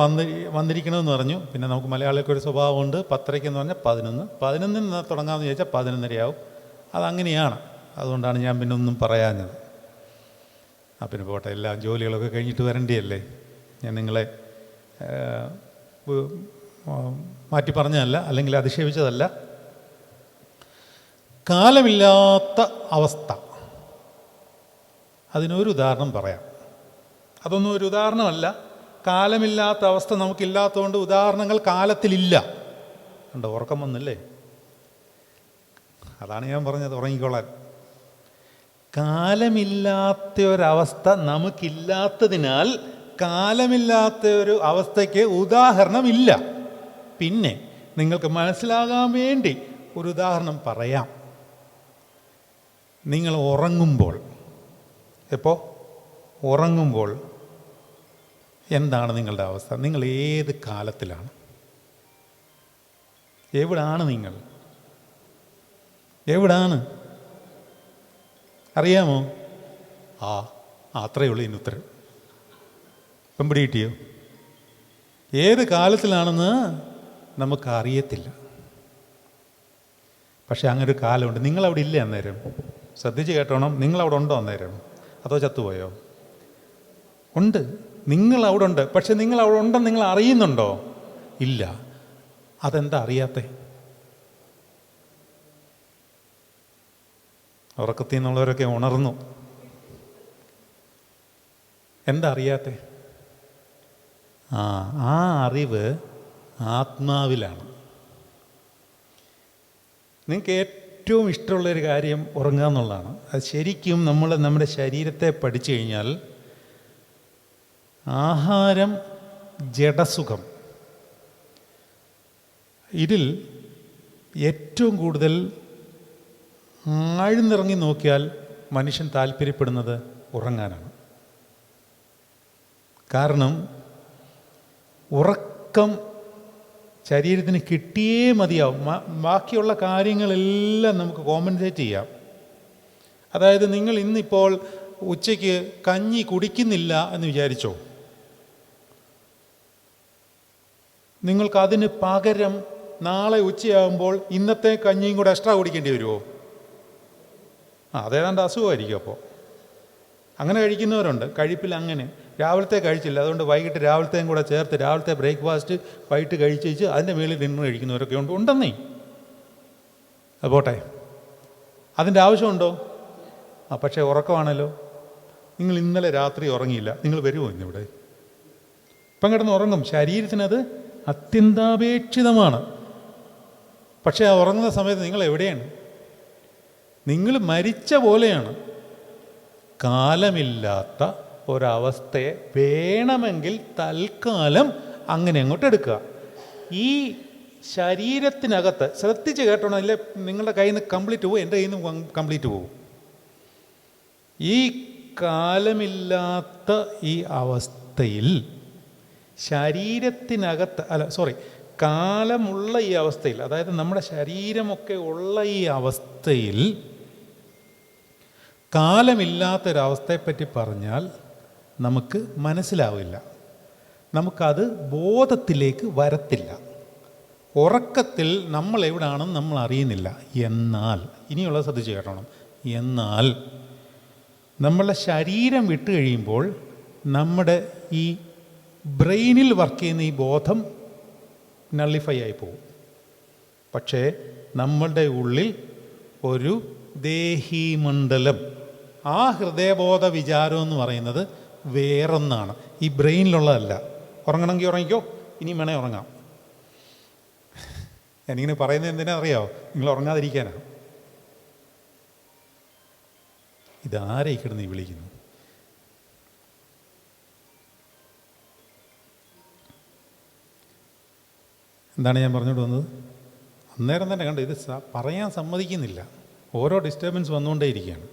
[SPEAKER 2] വന്നിരിക്കണമെന്ന് പറഞ്ഞു. പിന്നെ നമുക്ക് മലയാളികൾക്ക് ഒരു സ്വഭാവമുണ്ട്, 10:30 എന്ന് പറഞ്ഞാൽ 11 തുടങ്ങാമെന്ന് ചോദിച്ചാൽ 11:30 അതങ്ങനെയാണ്. അതുകൊണ്ടാണ് ഞാൻ പിന്നെ ഒന്നും പറയാഞ്ഞത്. പിന്നെ പോട്ടെ, എല്ലാം ജോലികളൊക്കെ കഴിഞ്ഞിട്ട് വരേണ്ടിയല്ലേ. ഞാൻ നിങ്ങളെ മാറ്റി പറഞ്ഞതല്ല, അല്ലെങ്കിൽ അധിക്ഷേപിച്ചതല്ല. കാലമില്ലാത്ത അവസ്ഥ, അതിനൊരു ഉദാഹരണം പറയാം. അതൊന്നും ഒരു ഉദാഹരണമല്ല. കാലമില്ലാത്ത അവസ്ഥ നമുക്കില്ലാത്തതുകൊണ്ട് ഉദാഹരണങ്ങൾ കാലത്തിലില്ല. കണ്ടോ, ഉറക്കം വന്നില്ലേ? അതാണ് ഞാൻ പറഞ്ഞത്, ഉറങ്ങിക്കോളാൻ. കാലമില്ലാത്ത ഒരവസ്ഥ നമുക്കില്ലാത്തതിനാൽ കാലമില്ലാത്ത ഒരു അവസ്ഥയ്ക്ക് ഉദാഹരണമില്ല. പിന്നെ നിങ്ങൾക്ക് മനസ്സിലാകാൻ വേണ്ടി ഒരു ഉദാഹരണം പറയാം. നിങ്ങൾ ഉറങ്ങുമ്പോൾ, എപ്പോൾ ഉറങ്ങുമ്പോൾ എന്താണ് നിങ്ങളുടെ അവസ്ഥ? നിങ്ങൾ ഏത് കാലത്തിലാണ്? എവിടാണ് നിങ്ങൾ? എവിടാണ് അറിയാമോ? അത്രയേ ഉള്ളൂ ഇതിന് ഉത്തരം. ഇപ്പം പിടികിട്ടിയോ? ഏത് കാലത്തിലാണെന്ന് നമുക്കറിയത്തില്ല. പക്ഷെ അങ്ങനൊരു കാലമുണ്ട്. നിങ്ങളവിടെ ഇല്ലേ അന്നേരം? ശ്രദ്ധിച്ച് കേട്ടോണം. നിങ്ങളവിടെ ഉണ്ടോ അന്നേരം? അതോ ചത്തുപോയോ? ഉണ്ട്. നിങ്ങളവിടെ ഉണ്ട്. പക്ഷെ നിങ്ങളവിടെ ഉണ്ടെന്ന് നിങ്ങൾ അറിയുന്നുണ്ടോ? ഇല്ല. അതെന്താ അറിയാത്തേ? ഉറക്കത്തിൽ നിന്നുള്ളവരൊക്കെ ഉണർന്നു. എന്താ അറിയാത്തേ? ആ അറിവ് ആത്മാവിലാണ്. നിങ്ങൾക്ക് ഏറ്റവും ഇഷ്ടമുള്ളൊരു കാര്യം ഉറങ്ങുക എന്നുള്ളതാണ്. അത് ശരിക്കും നമ്മുടെ ശരീരത്തെ പഠിച്ചു കഴിഞ്ഞാൽ ആഹാരം, ജഡസുഖം, ഇതിൽ ഏറ്റവും കൂടുതൽ ആഴ്ന്നിറങ്ങി നോക്കിയാൽ മനുഷ്യൻ താല്പര്യപ്പെടുന്നത് ഉറങ്ങാനാണ്. കാരണം ഉറക്കം ശരീരത്തിന് കിട്ടിയേ മതിയാവും. ബാക്കിയുള്ള കാര്യങ്ങളെല്ലാം നമുക്ക് കോമ്പൻസേറ്റ് ചെയ്യാം. അതായത് നിങ്ങൾ ഇന്നിപ്പോൾ ഉച്ചയ്ക്ക് കഞ്ഞി കുടിക്കുന്നില്ല എന്ന് വിചാരിച്ചോ, നിങ്ങൾക്കതിന് പകരം നാളെ ഉച്ചയാകുമ്പോൾ ഇന്നത്തെ കഞ്ഞിയും കൂടെ എക്സ്ട്രാ കുടിക്കേണ്ടി വരുമോ? അതേതാണ്ട് അസുഖമായിരിക്കും. അപ്പോൾ അങ്ങനെ കഴിക്കുന്നവരുണ്ട്. കഴിപ്പിൽ അങ്ങനെ രാവിലത്തെ കഴിച്ചില്ല, അതുകൊണ്ട് വൈകിട്ട് രാവിലത്തെയും കൂടെ ചേർത്ത് രാവിലത്തെ ബ്രേക്ക്ഫാസ്റ്റ് വൈകിട്ട് കഴിച്ച് അതിൻ്റെ മേളിൽ ഡിന്നർ കഴിക്കുന്നവരൊക്കെ ഉണ്ടെന്നേ. അത് പോട്ടെ, അതിൻ്റെ ആവശ്യമുണ്ടോ? പക്ഷേ ഉറക്കമാണല്ലോ. നിങ്ങൾ ഇന്നലെ രാത്രി ഉറങ്ങിയില്ല, നിങ്ങൾ വരുമോ ഇന്നിവിടെ? ഇപ്പം കിടന്ന് ഉറങ്ങും. ശരീരത്തിനത് അത്യന്താപേക്ഷിതമാണ്. പക്ഷേ ആ ഉറങ്ങുന്ന സമയത്ത് നിങ്ങൾ എവിടെയാണ്? നിങ്ങൾ മരിച്ച പോലെയാണ്. കാലമില്ലാത്ത ഒരവസ്ഥയെ വേണമെങ്കിൽ തൽക്കാലം അങ്ങനെ അങ്ങോട്ട് എടുക്കുക. ഈ ശരീരത്തിനകത്ത് ശ്രദ്ധിച്ച് കേട്ടോണം, ഇല്ലേ നിങ്ങളുടെ കയ്യിൽ നിന്ന് കംപ്ലീറ്റ് പോകും, എൻ്റെ കയ്യിൽ നിന്ന് കംപ്ലീറ്റ് പോകും. ഈ കാലമില്ലാത്ത ഈ അവസ്ഥയിൽ ശരീരത്തിനകത്ത് കാലമുള്ള ഈ അവസ്ഥയിൽ, അതായത് നമ്മുടെ ശരീരമൊക്കെ ഉള്ള ഈ അവസ്ഥയിൽ കാലമില്ലാത്തൊരവസ്ഥയെപ്പറ്റി പറഞ്ഞാൽ നമുക്ക് മനസ്സിലാവില്ല, നമുക്കത് ബോധത്തിലേക്ക് വരത്തില്ല. ഉറക്കത്തിൽ നമ്മൾ എവിടാണെന്ന് നമ്മൾ അറിയുന്നില്ല. എന്നാൽ ഇനിയുള്ളത് ശ്രദ്ധിച്ച് കേട്ടോണം. എന്നാൽ നമ്മളുടെ ശരീരം വിട്ട് കഴിയുമ്പോൾ നമ്മുടെ ഈ ബ്രെയിനിൽ വർക്ക് ചെയ്യുന്ന ഈ ബോധം നള്ളിഫൈ ആയി പോകും. പക്ഷേ നമ്മളുടെ ഉള്ളിൽ ഒരു ദേഹീമണ്ഡലം, ആ ഹൃദയബോധ വിചാരം എന്ന് പറയുന്നത് വേറൊന്നാണ്, ഈ ബ്രെയിനിലുള്ളതല്ല. ഉറങ്ങണമെങ്കിൽ ഉറങ്ങിക്കോ, ഇനി വേണേ ഉറങ്ങാം. ഞാനിങ്ങനെ പറയുന്നത് എന്തിനാ അറിയാമോ? നിങ്ങൾ ഉറങ്ങാതിരിക്കാനാണ്. ഇതാരെ കിടന്ന് നീ വിളിക്കുന്നു? എന്താണ് ഞാൻ പറഞ്ഞോട്ട് വന്നത്? അന്നേരം തന്നെ കണ്ടു, ഇത് പറയാൻ സമ്മതിക്കുന്നില്ല. ഓരോ ഡിസ്റ്റർബൻസ് വന്നുകൊണ്ടേയിരിക്കുകയാണ്.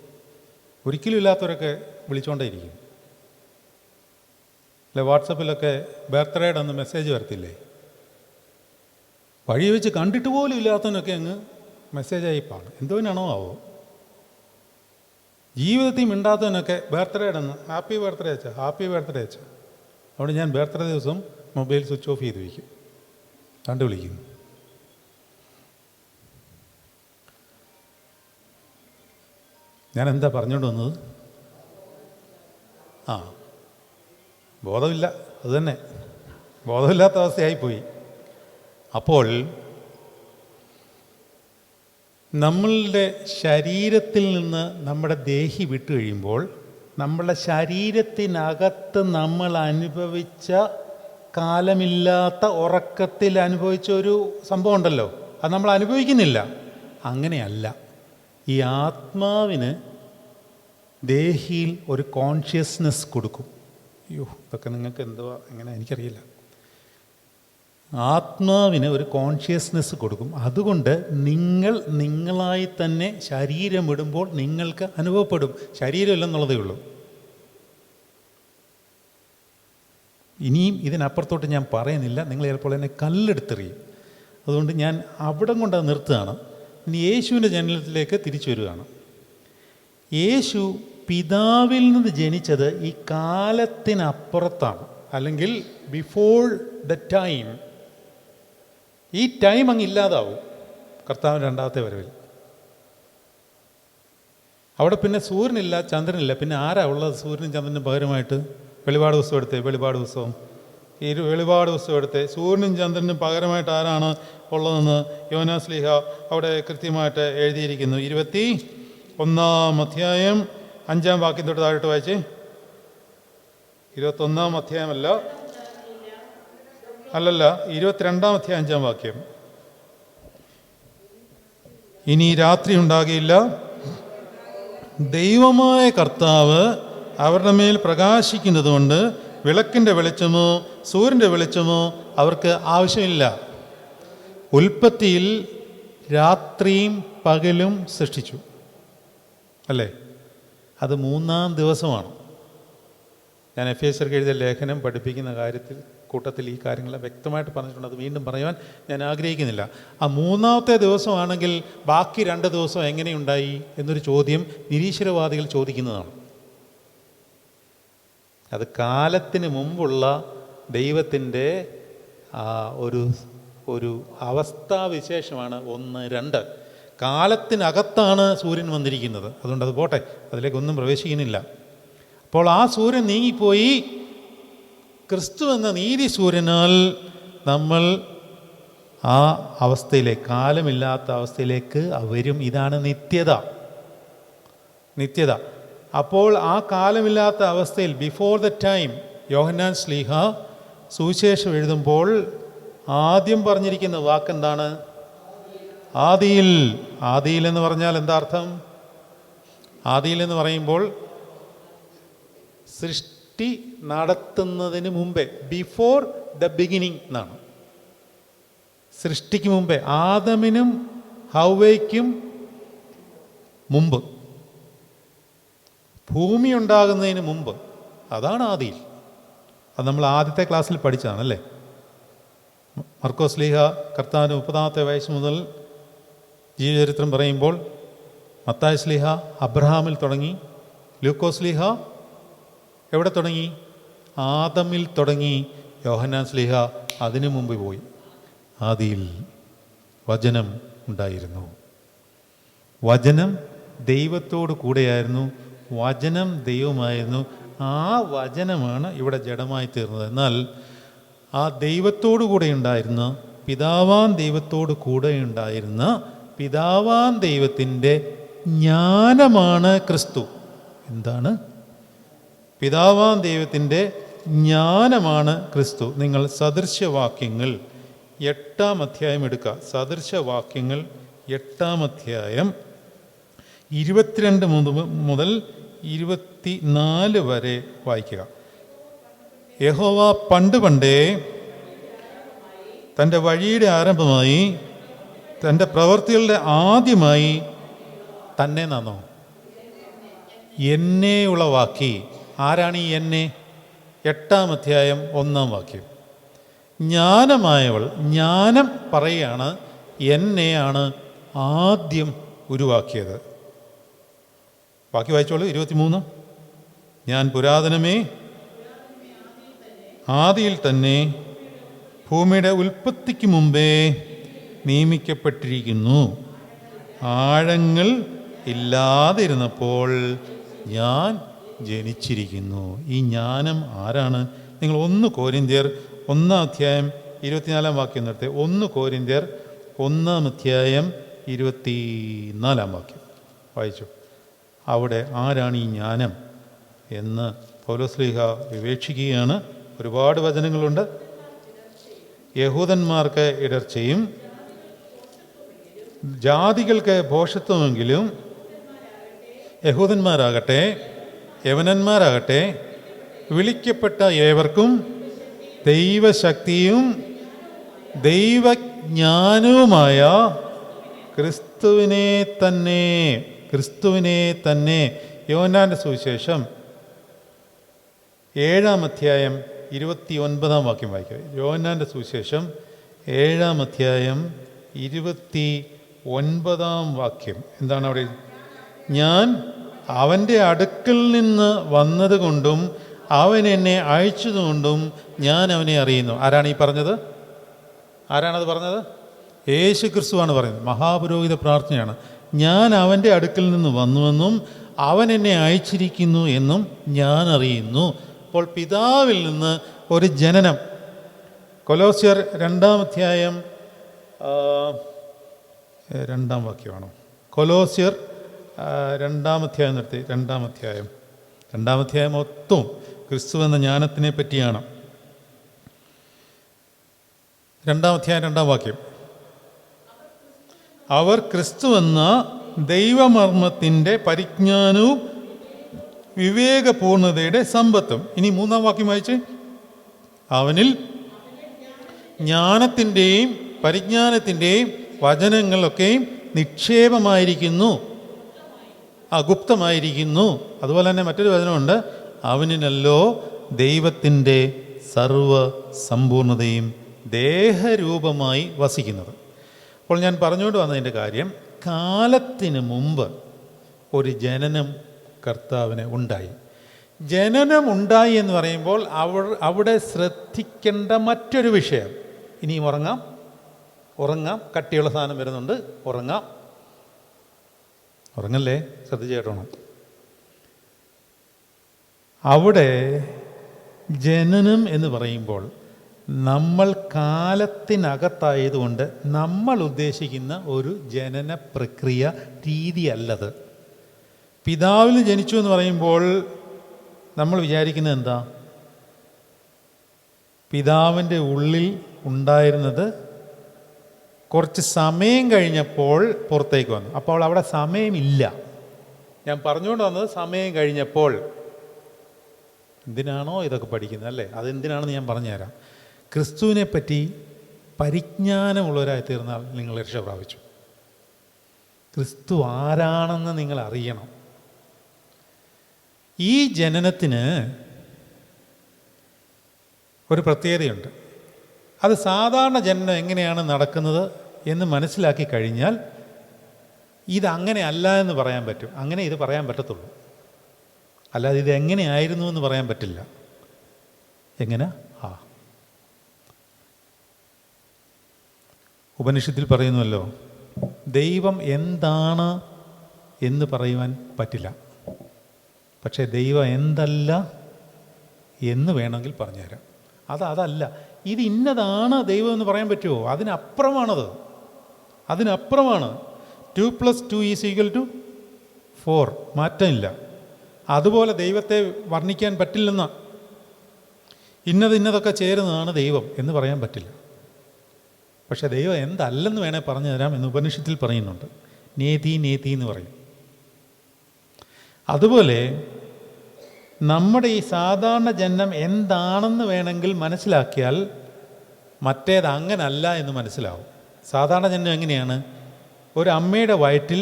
[SPEAKER 2] ഒരിക്കലും ഇല്ലാത്തവരൊക്കെ വിളിച്ചുകൊണ്ടേയിരിക്കും. അല്ലെ, വാട്സപ്പിലൊക്കെ ബർത്ത്ഡേയുടെ അന്ന് മെസ്സേജ് വരത്തില്ലേ? വഴി വെച്ച് കണ്ടിട്ട് പോലും ഇല്ലാത്തവനൊക്കെ അങ്ങ് മെസ്സേജ് അയപ്പാണ്. എന്തോനാണോ ആവോ? ജീവിതത്തിൽ മിണ്ടാത്തവനൊക്കെ ബർത്ത്ഡേയുടെ അന്ന് ഹാപ്പി ബർത്ത്ഡേ അച്ഛാ, ഹാപ്പി ബർത്ത്ഡേ അച്ഛാ. അവിടെ ഞാൻ ബർത്ത്ഡേ ദിവസം മൊബൈൽ സ്വിച്ച് ഓഫ് ചെയ്ത് വയ്ക്കും, കണ്ടു വിളിക്കുന്നു. ഞാൻ എന്താ പറഞ്ഞുകൊണ്ട് വന്നത്? ബോധമില്ല, അതുതന്നെ, ബോധമില്ലാത്ത അവസ്ഥയായിപ്പോയി. അപ്പോൾ നമ്മളുടെ ശരീരത്തിൽ നിന്ന് നമ്മുടെ ദേഹി വിട്ടു കഴിയുമ്പോൾ നമ്മളുടെ ശരീരത്തിനകത്ത് നമ്മൾ അനുഭവിച്ച കാലമില്ലാത്ത ഉറക്കത്തിൽ അനുഭവിച്ച ഒരു സംഭവം ഉണ്ടല്ലോ, അത് നമ്മൾ അനുഭവിക്കുന്നില്ല. അങ്ങനെയല്ല, ഈ ആത്മാവിന് ദേഹിയിൽ ഒരു കോൺഷ്യസ്നെസ് കൊടുക്കും. അയ്യോ, ഇതൊക്കെ നിങ്ങൾക്ക് എന്തുവാ എങ്ങനെ എനിക്കറിയില്ല. ആത്മാവിന് ഒരു കോൺഷ്യസ്നെസ് കൊടുക്കും. അതുകൊണ്ട് നിങ്ങൾ നിങ്ങളായി തന്നെ ശരീരം വിടുമ്പോൾ നിങ്ങൾക്ക് അനുഭവപ്പെടും. ശരീരമില്ലെന്നുള്ളതേ ഉള്ളൂ. ഇനിയും ഇതിനപ്പുറത്തോട്ട് ഞാൻ പറയുന്നില്ല, നിങ്ങൾ ചിലപ്പോൾ എന്നെ കല്ലെടുത്തെറിയും. അതുകൊണ്ട് ഞാൻ അവിടം കൊണ്ട് അത് നിർത്തുകയാണ്. ഇനി യേശുവിൻ്റെ ജനനത്തിലേക്ക് തിരിച്ചു വരികയാണ്. യേശു പിതാവിൽ നിന്ന് ജനിച്ചത് ഈ കാലത്തിനപ്പുറത്താണ്, അല്ലെങ്കിൽ ബിഫോർ ദ ടൈം. ഈ ടൈം അങ്ങ് ഇല്ലാതാവും കർത്താവിൻ്റെ രണ്ടാമത്തെ വരവിൽ. അവിടെ പിന്നെ സൂര്യനില്ല, ചന്ദ്രനില്ല, പിന്നെ ആരാ ഉള്ളത് സൂര്യനും ചന്ദ്രനും പകരമായിട്ട്? വെളിപാട് പുസ്തകം എടുത്തേ, വെളിപാട് പുസ്തകം, വെളിപാട് പുസ്തകം എടുത്തേ. സൂര്യനും ചന്ദ്രനും പകരമായിട്ട് ആരാണ് ഉള്ളതെന്ന് യോഹന്നാൻ ശ്ലീഹ അവിടെ കൃത്യമായിട്ട് എഴുതിയിരിക്കുന്നു. 21-ാം അധ്യായം 5-ാം വാക്യം തൊട്ട് താഴോട്ട് വായിച്ചേ. 21-ാം അധ്യായമല്ല, 22-ാം അധ്യായം 5-ാം വാക്യം. ഇനി രാത്രി ഉണ്ടാകില്ല, ദൈവമായ കർത്താവ് അവരുടെ മേൽ പ്രകാശിക്കുന്നതുകൊണ്ട് വിളക്കിൻ്റെ വെളിച്ചമോ സൂര്യൻ്റെ വെളിച്ചമോ അവർക്ക് ആവശ്യമില്ല. ഉൽപ്പത്തിയിൽ രാത്രിയും പകലും സൃഷ്ടിച്ചു, അല്ലേ? അത് 3-ാം ദിവസമാണ്. ഞാൻ എഫേസ്യർക്ക് എഴുതിയ ലേഖനം പഠിപ്പിക്കുന്ന കാര്യത്തിൽ കൂട്ടത്തിൽ ഈ കാര്യങ്ങൾ വ്യക്തമായിട്ട് പറഞ്ഞിട്ടുണ്ട്. അത് വീണ്ടും പറയുവാൻ ഞാൻ ആഗ്രഹിക്കുന്നില്ല. ആ 3-ാമത്തെ ദിവസമാണെങ്കിൽ ബാക്കി 2 ദിവസം എങ്ങനെയുണ്ടായി എന്നൊരു ചോദ്യം നിരീശ്വരവാദികൾ ചോദിക്കുന്നതാണ്. അത് കാലത്തിന് മുമ്പുള്ള ദൈവത്തിൻ്റെ ഒരു അവസ്ഥാവിശേഷമാണ്. 1, 2 കാലത്തിനകത്താണ് സൂര്യൻ വന്നിരിക്കുന്നത്. അതുകൊണ്ട് അത് പോട്ടെ, അതിലേക്കൊന്നും പ്രവേശിക്കുന്നില്ല. അപ്പോൾ ആ സൂര്യൻ നീങ്ങിപ്പോയി. ക്രിസ്തു എന്ന നീതി സൂര്യനാൽ നമ്മൾ ആ അവസ്ഥയിലേക്ക്, കാലമില്ലാത്ത അവസ്ഥയിലേക്ക് വരും. ഇതാണ് നിത്യത. അപ്പോൾ ആ കാലമില്ലാത്ത അവസ്ഥയിൽ, ബിഫോർ ദ ടൈം, യോഹന്നാൻ ശ്ലീഹ സുവിശേഷം എഴുതുമ്പോൾ ആദ്യം പറഞ്ഞിരിക്കുന്ന വാക്കെന്താണ്? ആദിയിൽ. ആദിയിൽ എന്ന് പറഞ്ഞാൽ എന്താ അർത്ഥം? ആദിയിൽ എന്ന് പറയുമ്പോൾ സൃഷ്ടി നടത്തുന്നതിന് മുമ്പേ, ബിഫോർ ദ ബിഗിനിങ് എന്നാണ്. സൃഷ്ടിക്ക് മുമ്പേ, ആദമിനും ഹവ്വയ്ക്കും മുമ്പ്, ഭൂമി ഉണ്ടാകുന്നതിന് മുമ്പ്, അതാണ് ആദിയിൽ. അത് നമ്മൾ ആദ്യത്തെ ക്ലാസ്സിൽ പഠിച്ചതാണല്ലേ. മർക്കോസ് ലീഹ കർത്താവിൻ്റെ 30-ാമത്തെ വയസ്സ് മുതൽ ജീവചരിത്രം പറയുമ്പോൾ മത്തായി സ്ലീഹ അബ്രഹാമിൽ തുടങ്ങി, ലൂക്കോസ് ലീഹ എവിടെ തുടങ്ങി? ആദമിൽ തുടങ്ങി. യോഹന്നാൻ സ്ലീഹ അതിനു മുമ്പ് പോയി. ആദിയിൽ വചനം ഉണ്ടായിരുന്നു, വചനം ദൈവത്തോട് കൂടെയായിരുന്നു, വചനം ദൈവമായിരുന്നു. ആ വചനമാണ് ഇവിടെ ജഡമായി തീർന്നത്. എന്നാൽ ആ ദൈവത്തോടു കൂടെ ഉണ്ടായിരുന്ന, പിതാവാൻ ദൈവത്തോട് കൂടെ ഉണ്ടായിരുന്ന പിതാവാൻ ദൈവത്തിൻ്റെ ജ്ഞാനമാണ് ക്രിസ്തു. എന്താണ്? പിതാവാൻ ദൈവത്തിൻ്റെ ജ്ഞാനമാണ് ക്രിസ്തു. നിങ്ങൾ സദൃശവാക്യങ്ങൾ 8-ാം അധ്യായം എടുക്കുക. സദൃശവാക്യങ്ങൾ 8-ാം അധ്യായം 22 മുതൽ 24 വരെ വായിക്കുക. യഹോവ പണ്ടേ തൻ്റെ വഴിയുടെ ആരംഭമായി, തൻ്റെ പ്രവൃത്തികളുടെ ആദ്യമായി തന്നെ നന്നോ എന്നെ ഉളവാക്കി. ആരാണ് ഈ എന്നെ? 8-ാം അധ്യായം 1-ാം വാക്യം. ജ്ഞാനമായവൾ, ജ്ഞാനം പറയുകയാണ്, എന്നെയാണ് ആദ്യം ഉരുവാക്കിയത്. ബാക്കി വായിച്ചോളൂ. 23. ഞാൻ പുരാതനമേ ആദിയിൽ തന്നെ ഭൂമിയുടെ ഉൽപ്പത്തിക്ക് മുമ്പേ നിയമിക്കപ്പെട്ടിരിക്കുന്നു. ആഴങ്ങൾ ഇല്ലാതിരുന്നപ്പോൾ ഞാൻ ജനിച്ചിരിക്കുന്നു. ഈ ജ്ഞാനം ആരാണ്? നിങ്ങൾ 1 കൊരിന്ത്യർ 1-ാം അധ്യായം 24-ാം വാക്യം നിർത്തി. 1 കൊരിന്ത്യർ 1-ാം അധ്യായം 24-ാം വാക്യം വായിച്ചു. അവിടെ ആരാണ് ഈ ജ്ഞാനം എന്ന് പൗലോസ് ശ്ലീഹ വിവേക്ഷിക്കുകയാണ്. ഒരുപാട് വചനങ്ങളുണ്ട്. യഹൂദന്മാർക്ക് ഇടർച്ചയും ജാതികൾക്ക് ഭോഷത്വമെങ്കിലും യഹൂദന്മാരാകട്ടെ യവനന്മാരാകട്ടെ വിളിക്കപ്പെട്ട ഏവർക്കും ദൈവശക്തിയും ദൈവജ്ഞാനവുമായ ക്രിസ്തുവിനെ തന്നെ. യോഹന്നാൻ്റെ സുവിശേഷം 7-ാം അധ്യായം 29-ാം വാക്യം വായിക്കുക. യോഹന്നാൻ്റെ സുവിശേഷം 7-ാം അധ്യായം 29-ാം വാക്യം. എന്താണ് അവിടെ? ഞാൻ അവൻ്റെ അടുക്കൽ നിന്ന് വന്നതുകൊണ്ടും അവൻ എന്നെ അയച്ചതുകൊണ്ടും ഞാൻ അവനെ അറിയുന്നു. ആരാണ് ഈ പറഞ്ഞത്? ആരാണത് പറഞ്ഞത്? യേശു ക്രിസ്തുവാണ് പറയുന്നത്. മഹാപുരോഹിത പ്രാർത്ഥനയാണ്. ഞാൻ അവൻ്റെ അടുക്കൽ നിന്ന് വന്നുവെന്നും അവൻ എന്നെ അയച്ചിരിക്കുന്നു എന്നും ഞാൻ അറിയുന്നു. അപ്പോൾ പിതാവിൽ നിന്ന് ഒരു ജനനം. കൊലോസ്യർ 2-ാം അധ്യായം 2-ാം വാക്യമാണോ? കൊലോസ്യർ 2-ാം അധ്യായം നിർത്തി. 2-ാം അധ്യായം മൊത്തം ക്രിസ്തു എന്ന ജ്ഞാനത്തിനെ പറ്റിയാണ്. 2-ാം അധ്യായം 2-ാം വാക്യം. അവർ ക്രിസ്തു എന്ന ദൈവമർമ്മത്തിൻ്റെ പരിജ്ഞാനവും വിവേകപൂർണതയുടെ സമ്പത്തും. ഇനി 3-ാം വാക്യം വായിച്ച്. അവനിൽ ജ്ഞാനത്തിൻ്റെയും പരിജ്ഞാനത്തിൻ്റെയും വചനങ്ങളൊക്കെയും നിക്ഷേപമായിരിക്കുന്നു, ഗുപ്തമായിരിക്കുന്നു. അതുപോലെ തന്നെ മറ്റൊരു വചനമുണ്ട്, അവനിലല്ലോ ദൈവത്തിൻ്റെ സർവ സമ്പൂർണതയും ദേഹരൂപമായി വസിക്കുന്നത്. അപ്പോൾ ഞാൻ പറഞ്ഞുകൊണ്ട് വന്നതിൻ്റെ കാര്യം, കാലത്തിന് മുമ്പ് ഒരു ജനനം കർത്താവിന് ഉണ്ടായി. ജനനം ഉണ്ടായി എന്ന് പറയുമ്പോൾ അവിടെ ശ്രദ്ധിക്കേണ്ട മറ്റൊരു വിഷയം. ഇനിയും ഉറങ്ങാം, കട്ടിയുള്ള സാധനം വരുന്നുണ്ട്, ഉറങ്ങല്ലേ, ശ്രദ്ധിച്ച് കേട്ടോണം. അവിടെ ജനനം എന്ന് പറയുമ്പോൾ നമ്മൾ കാലത്തിനകത്തായതുകൊണ്ട് നമ്മൾ ഉദ്ദേശിക്കുന്ന ഒരു ജനന പ്രക്രിയ രീതിയല്ലത്. പിതാവിൽ ജനിച്ചു എന്ന് പറയുമ്പോൾ നമ്മൾ വിചാരിക്കുന്നത് എന്താ? പിതാവിൻ്റെ ഉള്ളിൽ ഉണ്ടായിരുന്നത് കുറച്ച് സമയം കഴിഞ്ഞപ്പോൾ പുറത്തേക്ക് വന്നു. അപ്പോൾ അവിടെ സമയമില്ല. ഞാൻ പറഞ്ഞുകൊണ്ട് വന്നത് സമയം കഴിഞ്ഞപ്പോൾ. എന്തിനാണോ ഇതൊക്കെ പഠിക്കുന്നത് അല്ലേ? അതെന്തിനാണെന്ന് ഞാൻ പറഞ്ഞുതരാം. ക്രിസ്തുവിനെ പറ്റി പരിജ്ഞാനമുള്ളവരായി തീർന്നാൽ നിങ്ങൾ രക്ഷ പ്രാപിച്ചു. ക്രിസ്തു ആരാണെന്ന് നിങ്ങൾ അറിയണം. ഈ ജനനത്തിന് ഒരു പ്രത്യേകതയുണ്ട്. അത് സാധാരണ ജനനം എങ്ങനെയാണ് നടക്കുന്നത് എന്ന് മനസ്സിലാക്കി കഴിഞ്ഞാൽ ഇതങ്ങനെ അല്ല എന്ന് പറയാൻ പറ്റും. അങ്ങനെ ഇത് പറയാൻ പറ്റത്തുള്ളൂ. അല്ലാതെ ഇത് എങ്ങനെയായിരുന്നു എന്ന് പറയാൻ പറ്റില്ല. എങ്ങനെ? ഉപനിഷത്തിൽ പറയുന്നുവല്ലോ, ദൈവം എന്താണ് എന്ന് പറയുവാൻ പറ്റില്ല, പക്ഷേ ദൈവം എന്തല്ല എന്ന് വേണമെങ്കിൽ പറഞ്ഞുതരാം. അതല്ല, ഇത് ഇന്നതാണ് ദൈവം എന്ന് പറയാൻ പറ്റുമോ? അതിനപ്പുറമാണത്. അതിനപ്പുറമാണ്. 2+2 = 4, മാറ്റമില്ല. അതുപോലെ ദൈവത്തെ വർണ്ണിക്കാൻ പറ്റില്ലെന്ന, ഇന്നതൊക്കെ ചേരുന്നതാണ് ദൈവം എന്ന് പറയാൻ പറ്റില്ല. പക്ഷേ ദൈവം എന്തല്ലെന്ന് വേണേൽ പറഞ്ഞു തരാം എന്ന് ഉപനിഷത്തിൽ പറയുന്നുണ്ട്. നേതി എന്ന് പറയും. അതുപോലെ നമ്മുടെ ഈ സാധാരണ ജനനം എന്താണെന്ന് വേണമെങ്കിൽ മനസ്സിലാക്കിയാൽ മറ്റേത് അങ്ങനല്ല എന്ന് മനസ്സിലാവും. സാധാരണ ജനനം എങ്ങനെയാണ്? ഒരു അമ്മയുടെ വയറ്റിൽ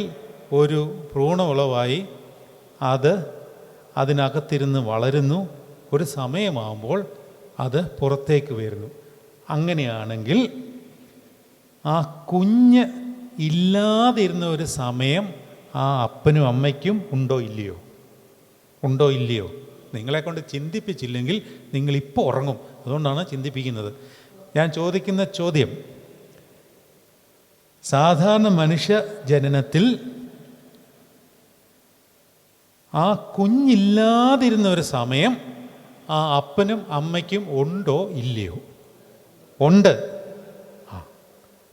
[SPEAKER 2] ഒരു ഭ്രൂണമുളവായി അത് അതിനകത്തിരുന്ന് വളരുന്നു. ഒരു സമയമാകുമ്പോൾ അത് പുറത്തേക്ക് വരുന്നു. അങ്ങനെയാണെങ്കിൽ ആ കുഞ്ഞ് ഇല്ലാതിരുന്ന ഒരു സമയം ആ അപ്പനും അമ്മയ്ക്കും ഉണ്ടോ ഇല്ലയോ? നിങ്ങളെ കൊണ്ട് ചിന്തിപ്പിച്ചില്ലെങ്കിൽ നിങ്ങളിപ്പോൾ ഉറങ്ങും. അതുകൊണ്ടാണ് ചിന്തിപ്പിക്കുന്നത്. ഞാൻ ചോദിക്കുന്ന ചോദ്യം, സാധാരണ മനുഷ്യ ജനനത്തിൽ ആ കുഞ്ഞില്ലാതിരുന്ന ഒരു സമയം ആ അപ്പനും അമ്മയ്ക്കും ഉണ്ടോ ഇല്ലയോ?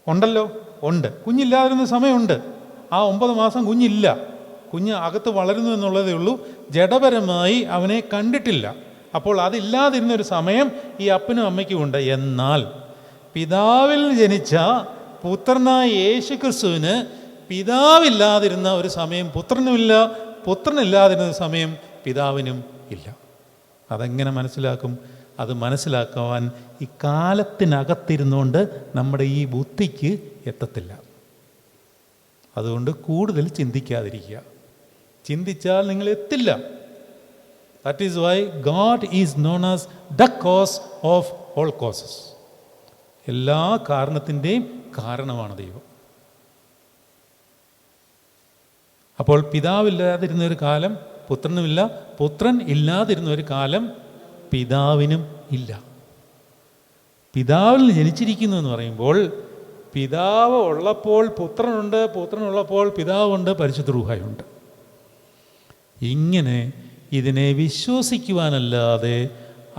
[SPEAKER 2] ഉണ്ടല്ലോ. കുഞ്ഞില്ലാതിരുന്ന സമയമുണ്ട്. ആ 9 മാസം കുഞ്ഞില്ല. കുഞ്ഞ് അകത്ത് വളരുന്നു എന്നുള്ളതേ ഉള്ളൂ. ജഡപരമായി അവനെ കണ്ടിട്ടില്ല. അപ്പോൾ അതില്ലാതിരുന്നൊരു സമയം ഈ അപ്പനും അമ്മയ്ക്കും ഉണ്ട്. എന്നാൽ പിതാവിൽ ജനിച്ച പുത്രനായ യേശു ക്രിസ്തുവിന് പിതാവില്ലാതിരുന്ന ഒരു സമയം പുത്രനുമില്ല, പുത്രനില്ലാതിരുന്ന സമയം പിതാവിനും ഇല്ല. അതെങ്ങനെ മനസ്സിലാക്കും? അത് മനസ്സിലാക്കുവാൻ ഈ കാലത്തിനകത്തിരുന്നുകൊണ്ട് നമ്മുടെ ഈ ബുദ്ധിക്ക് എത്തത്തില്ല. അതുകൊണ്ട് കൂടുതൽ ചിന്തിക്കാതിരിക്കുക. ചിന്തിച്ചാൽ നിങ്ങൾ എത്തില്ല. That is why God is known as the cause of all causes. എല്ലാ കാരണത്തിൻ്റെയും കാരണമാണ് ദൈവം. അപ്പോൾ പിതാവില്ലാതിരുന്ന ഒരു കാലം പുത്രനുമില്ല, പുത്രൻ ഇല്ലാതിരുന്ന ഒരു കാലം പിതാവിനും ഇല്ല. പിതാവിൽ ജനിച്ചിരിക്കുന്നു എന്ന് പറയുമ്പോൾ പിതാവ് ഉള്ളപ്പോൾ പുത്രനുണ്ട്, പുത്രനുള്ളപ്പോൾ പിതാവുണ്ട്, പരിശുദ്ധ റൂഹായുണ്ട്. ഇങ്ങനെ ഇതിനെ വിശ്വസിക്കുവാനല്ലാതെ,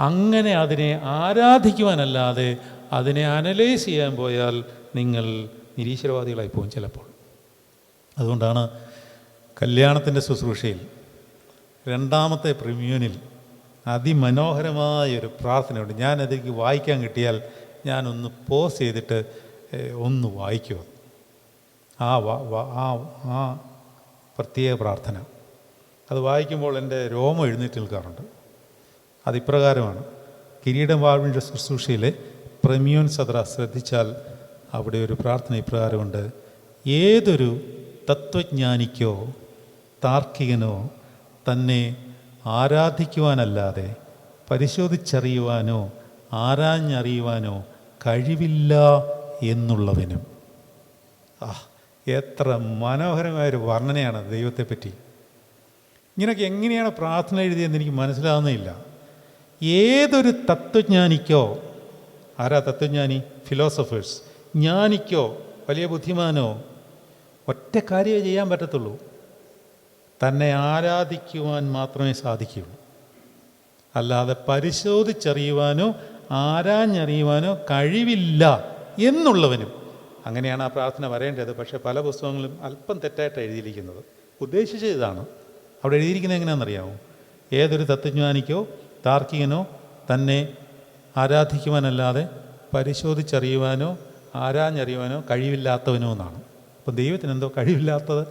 [SPEAKER 2] അങ്ങനെ അതിനെ ആരാധിക്കുവാനല്ലാതെ അതിനെ അനലൈസ് ചെയ്യാൻ പോയാൽ നിങ്ങൾ നിരീശ്വരവാദികളായി പോകും ചിലപ്പോൾ. അതുകൊണ്ടാണ് കല്യാണത്തിൻ്റെ ശുശ്രൂഷയിൽ 2ാമത്തെ പ്രിമ്യൂണിൽ അതിമനോഹരമായൊരു പ്രാർത്ഥനയുണ്ട്. ഞാനതിലേക്ക് വായിക്കാൻ കിട്ടിയാൽ ഞാനൊന്ന് പോസ് ചെയ്തിട്ട് ഒന്ന് വായിക്കുമോ? ആ പ്രത്യേക പ്രാർത്ഥന അത് വായിക്കുമ്പോൾ എൻ്റെ രോമം എഴുന്നേറ്റ് നിൽക്കാറുണ്ട്. അതിപ്രകാരമാണ്. കിരീടം വാഴ്വിൻ്റെ ശുശ്രൂഷയിലെ പ്രമ്യൂൺ സദ്ര ശ്രദ്ധിച്ചാൽ അവിടെ ഒരു പ്രാർത്ഥന ഇപ്രകാരമുണ്ട്: ഏതൊരു തത്വജ്ഞാനിക്കോ താർക്കികനോ തന്നെ ആരാധിക്കുവാനല്ലാതെ പരിശോധിച്ചറിയുവാനോ ആരാഞ്ഞറിയുവാനോ കഴിവില്ല എന്നുള്ളവനും. എത്ര മനോഹരമായൊരു വർണ്ണനയാണ് ദൈവത്തെപ്പറ്റി. ഇങ്ങനെയൊക്കെ എങ്ങനെയാണ് പ്രാർത്ഥന എഴുതിയെന്ന് എനിക്ക് മനസ്സിലാവുന്നില്ല. ഏതൊരു തത്വജ്ഞാനിക്കോ, ആരാ തത്വജ്ഞാനി? ഫിലോസഫേഴ്സ്. ജ്ഞാനിക്കോ, വലിയ ബുദ്ധിമാനോ, ഒറ്റ കാര്യമേ ചെയ്യാൻ പറ്റത്തുള്ളൂ: തന്നെ ആരാധിക്കുവാൻ മാത്രമേ സാധിക്കുകയുള്ളൂ. അല്ലാതെ പരിശോധിച്ചറിയുവാനോ ആരാഞ്ഞറിയുവാനോ കഴിവില്ല എന്നുള്ളവനും. അങ്ങനെയാണ് ആ പ്രാർത്ഥന വരേണ്ടത്. പക്ഷേ പല പുസ്തകങ്ങളും അല്പം തെറ്റായിട്ട് എഴുതിയിരിക്കുന്നത്. ഉദ്ദേശിച്ചത് ഇതാണ്. അവിടെ എഴുതിയിരിക്കുന്നത് എങ്ങനെയാണെന്നറിയാമോ? ഏതൊരു തത്വജ്ഞാനിക്കോ താർക്കികനോ തന്നെ ആരാധിക്കുവാനല്ലാതെ പരിശോധിച്ചറിയുവാനോ ആരാഞ്ഞറിയുവാനോ കഴിവില്ലാത്തവനോ എന്നാണ്. അപ്പം ദൈവത്തിനെന്തോ കഴിവില്ലാത്തത്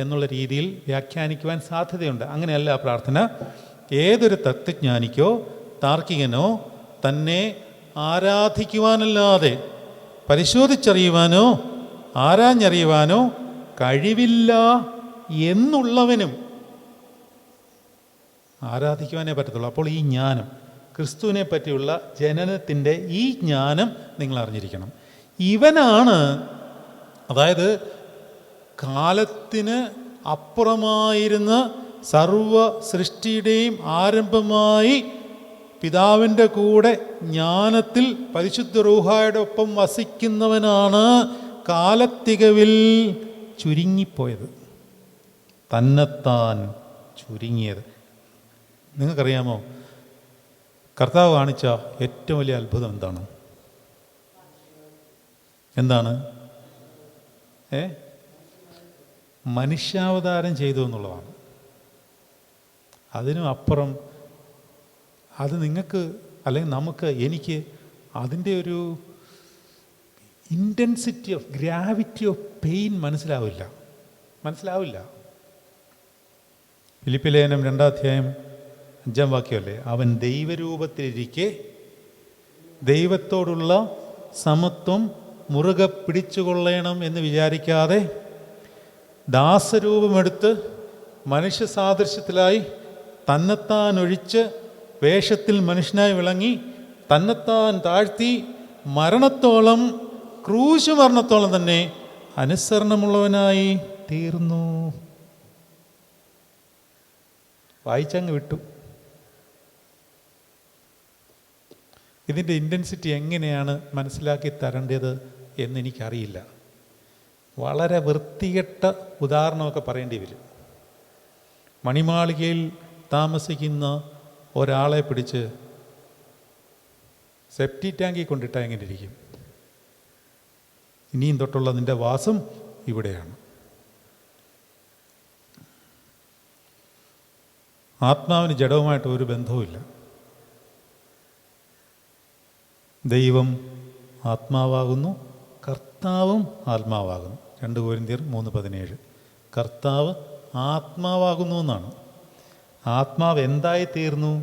[SPEAKER 2] എന്നുള്ള രീതിയിൽ വ്യാഖ്യാനിക്കുവാൻ സാധ്യതയുണ്ട്. അങ്ങനെയല്ല ആ പ്രാർത്ഥന. ഏതൊരു തത്വജ്ഞാനിക്കോ താർക്കികനോ തന്നെ ആരാധിക്കുവാനല്ലാതെ പരിശോധിച്ചറിയുവാനോ ആരാഞ്ഞറിയുവാനോ കഴിവില്ല എന്നുള്ളവനും ആരാധിക്കുവാനേ പറ്റത്തുള്ളൂ. അപ്പോൾ ഈ ജ്ഞാനം, ക്രിസ്തുവിനെ പറ്റിയുള്ള ജനനത്തിൻ്റെ ഈ ജ്ഞാനം നിങ്ങൾ അറിഞ്ഞിരിക്കണം. ഇവനാണ്, അതായത് കാലത്തിന് അപ്പുറമായിരുന്ന സർവ സൃഷ്ടിയുടെയും ആരംഭമായി പിതാവിൻ്റെ കൂടെ ജ്ഞാനത്തിൽ പരിശുദ്ധ റൂഹായുടെ ഒപ്പം വസിക്കുന്നവനാണ് കാലത്തികവിൽ ചുരുങ്ങിപ്പോയത്, തന്നെത്താൻ ചുരുങ്ങിയത്. നിങ്ങൾക്കറിയാമോ കർത്താവ് കാണിച്ച ഏറ്റവും വലിയ അത്ഭുതം എന്താണ്? എന്താണ്? മനുഷ്യാവതാരം ചെയ്തു എന്നുള്ളതാണ്. അതിനും അപ്പുറം അത് നിങ്ങൾക്ക് അല്ലെങ്കിൽ നമുക്ക് എനിക്ക് അതിൻ്റെ ഒരു intensity of gravity of pain മനസ്സിലാവില്ല. ഫിലിപ്പി ലേഖനം 2-ാം അധ്യായം 5-ാം വാക്യമല്ലേ, അവൻ ദൈവരൂപത്തിലിരിക്കെ ദൈവത്തോടുള്ള സമത്വം മുറുകെ പിടിച്ചുകൊള്ളണം എന്ന് വിചാരിക്കാതെ ദാസരൂപമെടുത്ത് മനുഷ്യ സാദൃശ്യത്തിലായി തന്നെത്താൻ ഒഴിച്ച് വേഷത്തിൽ മനുഷ്യനായി വിളങ്ങി തന്നെത്താൻ താഴ്ത്തി മരണത്തോളം, ക്രൂശ് മരണത്തോളം തന്നെ അനുസരണമുള്ളവനായി തീർന്നു. വായിച്ചങ്ങ് വിട്ടു. ഇതിൻ്റെ ഇൻറ്റൻസിറ്റി എങ്ങനെയാണ് മനസ്സിലാക്കി തരേണ്ടത് എന്നെനിക്കറിയില്ല. വളരെ വൃത്തികെട്ട ഉദാഹരണമൊക്കെ പറയേണ്ടി വരും. മണിമാളികയിൽ താമസിക്കുന്ന ഒരാളെ പിടിച്ച് സെപ്റ്റി ടാങ്കിൽ കൊണ്ടിട്ടാൽ എങ്ങനെ ഇരിക്കും? ഇനിയും തൊട്ടുള്ള നിൻ്റെ വാസം ഇവിടെയാണ്. ആത്മാവിന് ജഡവുമായിട്ട് ഒരു ബന്ധവുമില്ല. ദൈവം ആത്മാവാകുന്നു, കർത്താവും ആത്മാവാകുന്നു. 2 കൊരിന്ത്യർ 3:17. കർത്താവ് ആത്മാവാകുന്നു എന്നാണ്. ആത്മാവ് എന്തായി തീർന്നു?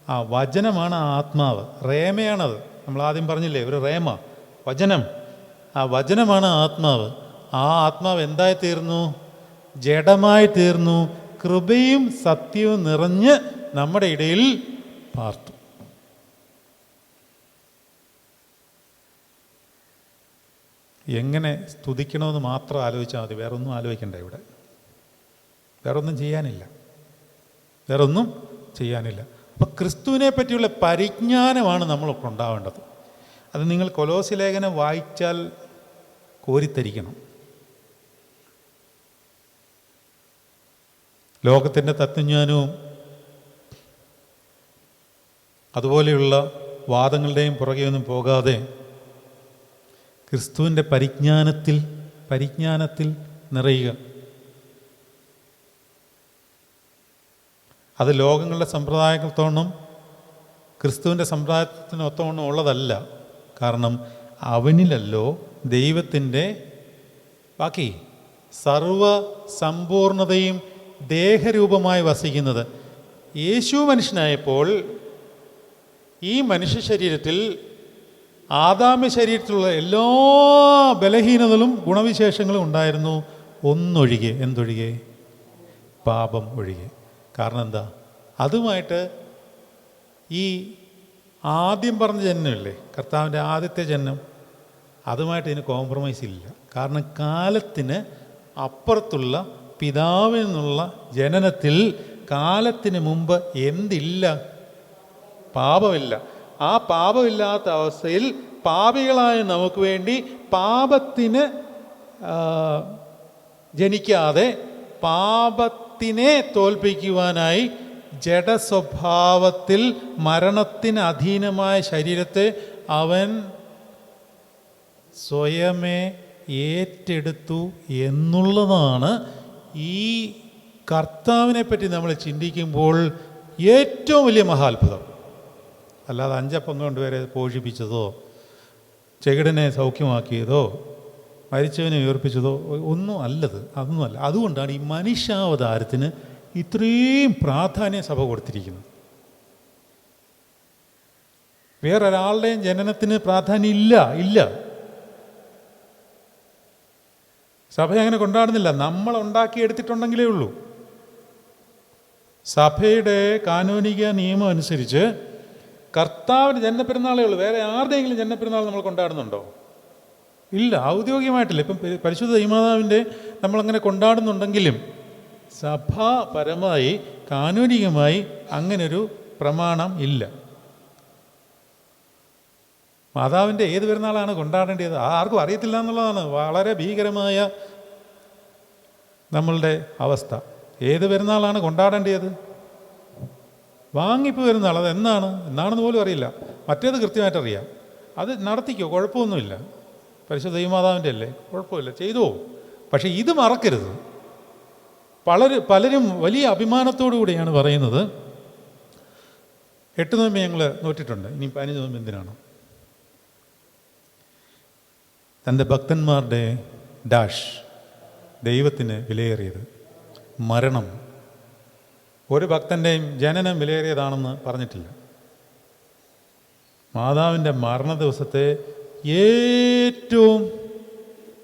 [SPEAKER 2] ആ വചനമാണ് ആ ആത്മാവ്, റേമയാണത്. നമ്മൾ ആദ്യം പറഞ്ഞില്ലേ, ഒരു റേമ, വചനം. ആ വചനമാണ് ആത്മാവ്. ആ ആത്മാവ് എന്തായി തീർന്നു? ജഡമായി തീർന്നു. കൃപയും സത്യവും നിറഞ്ഞ് നമ്മുടെ ഇടയിൽ പാർത്തു. എങ്ങനെ സ്തുതിക്കണമെന്ന് മാത്രം ആലോചിച്ചാൽ മതി, വേറൊന്നും ആലോചിക്കണ്ട. ഇവിടെ വേറൊന്നും ചെയ്യാനില്ല. അപ്പം ക്രിസ്തുവിനെ പറ്റിയുള്ള പരിജ്ഞാനമാണ് നമ്മളൊക്കെ ഉണ്ടാവേണ്ടത്. അത് നിങ്ങൾ കൊലോസ്യ ലേഖനം വായിച്ചാൽ കോരിത്തരിക്കണം. ലോകത്തിൻ്റെ തത്വജ്ഞാനവും അതുപോലെയുള്ള വാദങ്ങളുടെയും പുറകെയൊന്നും പോകാതെ ക്രിസ്തുവിൻ്റെ പരിജ്ഞാനത്തിൽ നിറയുക. അത് ലോകങ്ങളുടെ സമ്പ്രദായത്തോണം ക്രിസ്തുവിൻ്റെ സമ്പ്രദായത്തിനൊത്തവണ്ണം ഉള്ളതല്ല. കാരണം അവനിലല്ലോ ദൈവത്തിൻ്റെ ബാക്കി സർവ സമ്പൂർണതയും ദേഹരൂപമായി വസിക്കുന്നത്. യേശു മനുഷ്യനായപ്പോൾ ഈ മനുഷ്യ ശരീരത്തിൽ ആദാമ്യ ശരീരത്തിലുള്ള എല്ലാ ബലഹീനതകളും ഗുണവിശേഷങ്ങളും ഉണ്ടായിരുന്നു, ഒന്നൊഴികെ. എന്തൊഴികെ? പാപം ഒഴികെ. കാരണം എന്താ? അതുമായിട്ട് ഈ ആദ്യം പറഞ്ഞ ജനനമില്ലേ, കർത്താവിൻ്റെ ആദ്യത്തെ ജനനം, അതുമായിട്ട് ഇതിന് കോംപ്രമൈസ് ഇല്ല. കാരണം കാലത്തിന് അപ്പുറത്തുള്ള പിതാവിൽ നിന്നുള്ള ജനനത്തിൽ കാലത്തിന് മുമ്പ് എന്തില്ല? പാപമില്ല. ആ പാപമില്ലാത്ത അവസ്ഥയിൽ പാപികളായ നമുക്ക് വേണ്ടി പാപത്തിന് ജനിക്കാതെ പാപത്തിനെ തോൽപ്പിക്കുവാനായി ജഡസ്വഭാവത്തിൽ മരണത്തിന് അധീനമായ ശരീരത്തെ അവൻ സ്വയമേ ഏറ്റെടുത്തു എന്നുള്ളതാണ് ഈ കർത്താവിനെ പറ്റി നമ്മൾ ചിന്തിക്കുമ്പോൾ ഏറ്റവും വലിയ മഹാത്ഭുതം. അല്ലാതെ 5 അപ്പം കൊണ്ടുവരെ പോഷിപ്പിച്ചതോ ചെകിടനെ സൗഖ്യമാക്കിയതോ മരിച്ചവനെ ഉയർപ്പിച്ചതോ ഒന്നും അല്ലത്, അതൊന്നുമല്ല. അതുകൊണ്ടാണ് ഈ മനുഷ്യാവതാരത്തിന് ഇത്രയും പ്രാധാന്യം സഭ കൊടുത്തിരിക്കുന്നത്. വേറൊരാളുടെയും ജനനത്തിന് പ്രാധാന്യം ഇല്ല. സഭ അങ്ങനെ കൊണ്ടാടുന്നില്ല. നമ്മൾ ഉണ്ടാക്കിയെടുത്തിട്ടുണ്ടെങ്കിലേ ഉള്ളൂ. സഭയുടെ കാനോനിക നിയമം അനുസരിച്ച് കർത്താവിന് ജന്മപ്പെരുന്നാളേ ഉള്ളൂ. വേറെ ആരുടെയെങ്കിലും ജന്മപ്പെരുന്നാൾ നമ്മൾ കൊണ്ടാടുന്നുണ്ടോ? ഇല്ല, ഔദ്യോഗികമായിട്ടില്ല. ഇപ്പം പരിശുദ്ധ ദൈവമാതാവിൻ്റെ നമ്മളങ്ങനെ കൊണ്ടാടുന്നുണ്ടെങ്കിലും സഭാപരമായി കാനൂനികമായി അങ്ങനൊരു പ്രമാണം ഇല്ല. മാതാവിൻ്റെ ഏത് പെരുന്നാളാണ് കൊണ്ടാടേണ്ടത് ആർക്കും അറിയത്തില്ല എന്നുള്ളതാണ് വളരെ ഭീകരമായ നമ്മളുടെ അവസ്ഥ. ഏത് പെരുന്നാളാണ് കൊണ്ടാടേണ്ടത്? വാങ്ങിപ്പ് പെരുന്നാൾ, അത് എന്നാണെന്ന് പോലും അറിയില്ല. മറ്റേത് കൃത്യമായിട്ട് അറിയാം. അത് നടത്തിക്കോ, കുഴപ്പമൊന്നുമില്ല. പരിശുദ്ധ ദൈവമാതാവിൻ്റെ അല്ലേ, കുഴപ്പമില്ല, ചെയ്തോ. പക്ഷേ ഇത് മറക്കരുത്. പലരും വലിയ അഭിമാനത്തോടു കൂടിയാണ് പറയുന്നത് 8 നോമ്പ് ഞങ്ങൾ നോറ്റിട്ടുണ്ട്, ഇനി 15 നോമ്പ് എന്തിനാണ്? തൻ്റെ ഭക്തന്മാരുടെ ദൈവത്തിന് വിലയേറിയത് മരണം. ഒരു ഭക്തൻ്റെയും ജനനം വിലയേറിയതാണെന്ന് പറഞ്ഞിട്ടില്ല. മാതാവിൻ്റെ മരണ ദിവസത്തെ ഏറ്റവും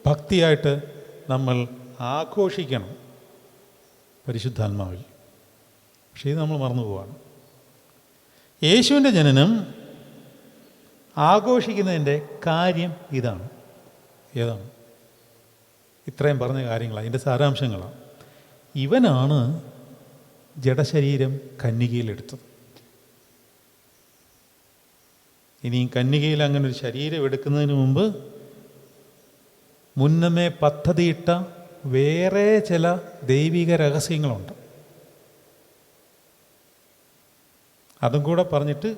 [SPEAKER 2] ഭക്തിയായിട്ട് നമ്മൾ ആഘോഷിക്കണം പരിശുദ്ധാത്മാവിൽ. പക്ഷേ ഇത് നമ്മൾ മറന്നു പോവാണ്. യേശുവിൻ്റെ ജനനം ആഘോഷിക്കുന്നതിൻ്റെ കാര്യം ഇതാണ്. ഏതാണ്? ഇത്രയും പറഞ്ഞ കാര്യങ്ങളാണ്, അതിൻ്റെ സാരാംശങ്ങളാണ്. ഇവനാണ് ജഡശരീരം കന്യകയിലെടുത്തത്. ഇനി കന്യകയിൽ അങ്ങനെ ഒരു ശരീരം എടുക്കുന്നതിന് മുമ്പ് മുന്നമേ പദ്ധതിയിട്ട വേറെ ചില ദൈവിക രഹസ്യങ്ങളുണ്ട്. അതും കൂടെ പറഞ്ഞിട്ട്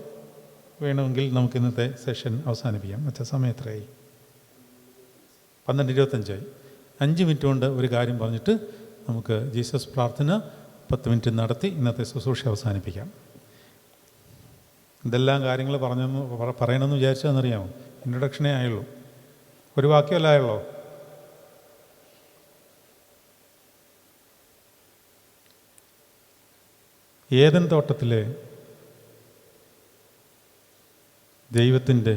[SPEAKER 2] വേണമെങ്കിൽ നമുക്ക് ഇന്നത്തെ സെഷൻ അവസാനിപ്പിക്കാം. മറ്റേ സമയം എത്രയായി? 12:25. 5 മിനിറ്റ് കൊണ്ട് ഒരു കാര്യം പറഞ്ഞിട്ട് നമുക്ക് ജീസസ് പ്രാർത്ഥന 10 മിനിറ്റ് നടത്തി ഇന്നത്തെ ശുശ്രൂഷ അവസാനിപ്പിക്കാം. ഇതെല്ലാം കാര്യങ്ങൾ പറയണമെന്ന് വിചാരിച്ചതെന്നറിയാമോ? ഇൻട്രൊഡക്ഷനേ ആയുള്ളൂ, ഒരു വാക്യമല്ല ആയുള്ളൂ. ഏദൻ തോട്ടത്തിലെ ദൈവത്തിൻ്റെ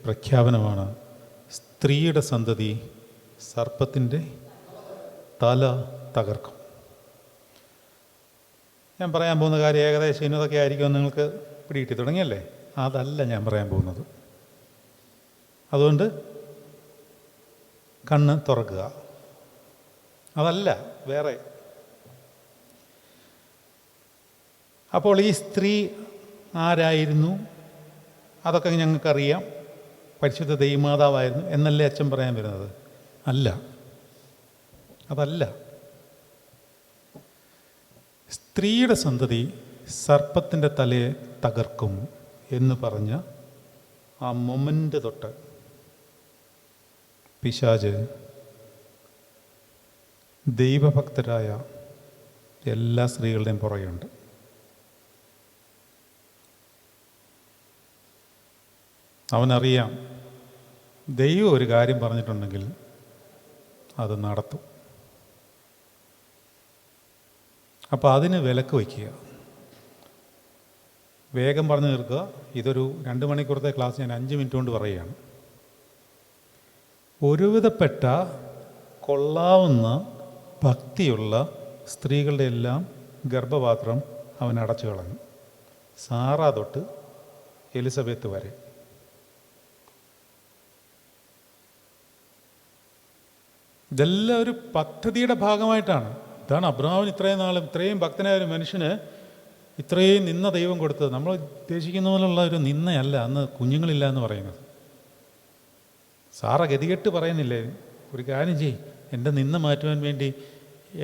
[SPEAKER 2] പ്രഖ്യാപനമാണ് സ്ത്രീയുടെ സന്തതി സർപ്പത്തിൻ്റെ തല തകർക്കും. ഞാൻ പറയാൻ പോകുന്ന കാര്യം ഏകദേശം ഇന്നതൊക്കെ ആയിരിക്കുമെന്ന് നിങ്ങൾക്ക് പിടികിട്ടി തുടങ്ങിയല്ലേ? അതല്ല ഞാൻ പറയാൻ പോകുന്നത്. അതുകൊണ്ട് കണ്ണ് തുറക്കുക. അതല്ല, വേറെ. അപ്പോൾ ഈ സ്ത്രീ ആരായിരുന്നു? അതൊക്കെ ഞങ്ങൾക്കറിയാം. പരിശുദ്ധ ദൈവമാതാവായിരുന്നു എന്നല്ലേ അച്ഛൻ പറയാൻ വരുന്നത്? അല്ല, അതല്ല. സ്ത്രീയുടെ സന്തതി സർപ്പത്തിൻ്റെ തലയെ തകർക്കും എന്ന് പറഞ്ഞ ആ മൊമെൻ്റ് തൊട്ട് പിശാച് ദൈവഭക്തരായ എല്ലാ സ്ത്രീകളുടെയും പുറകെയുണ്ട്. അവനറിയാം ദൈവം ഒരു കാര്യം പറഞ്ഞിട്ടുണ്ടെങ്കിൽ അത് നടത്തും. അപ്പോൾ അതിന് വിലക്ക് വയ്ക്കുക. വേഗം പറഞ്ഞു തീർക്കുക. ഇതൊരു 2 മണിക്കൂറത്തെ ക്ലാസ് ഞാൻ 5 മിനിറ്റ് കൊണ്ട് പറയുകയാണ്. ഒരുവിധപ്പെട്ട കൊള്ളാവുന്ന ഭക്തിയുള്ള സ്ത്രീകളുടെ എല്ലാം ഗർഭപാത്രം അവൻ അടച്ചു കളഞ്ഞു. സാറാ തൊട്ട് എലിസബത്ത് വരെ. ഇതെല്ലാം ഒരു പദ്ധതിയുടെ ഭാഗമായിട്ടാണ്. ഇതാണ് അബ്രഹാമിന് ഇത്രയും ഭക്തനായ ഒരു മനുഷ്യന് ഇത്രയും നിന്ന ദൈവം കൊടുത്തത്. നമ്മൾ ഉദ്ദേശിക്കുന്ന പോലുള്ള ഒരു നിന്നയല്ല അന്ന് കുഞ്ഞുങ്ങളില്ല എന്ന് പറയുന്നത്. സാറ ഗതികെട്ട് പറയുന്നില്ലേ, ഒരു കാര്യം ചെയ്യ്, എൻ്റെ നിന്ന മാറ്റുവാൻ വേണ്ടി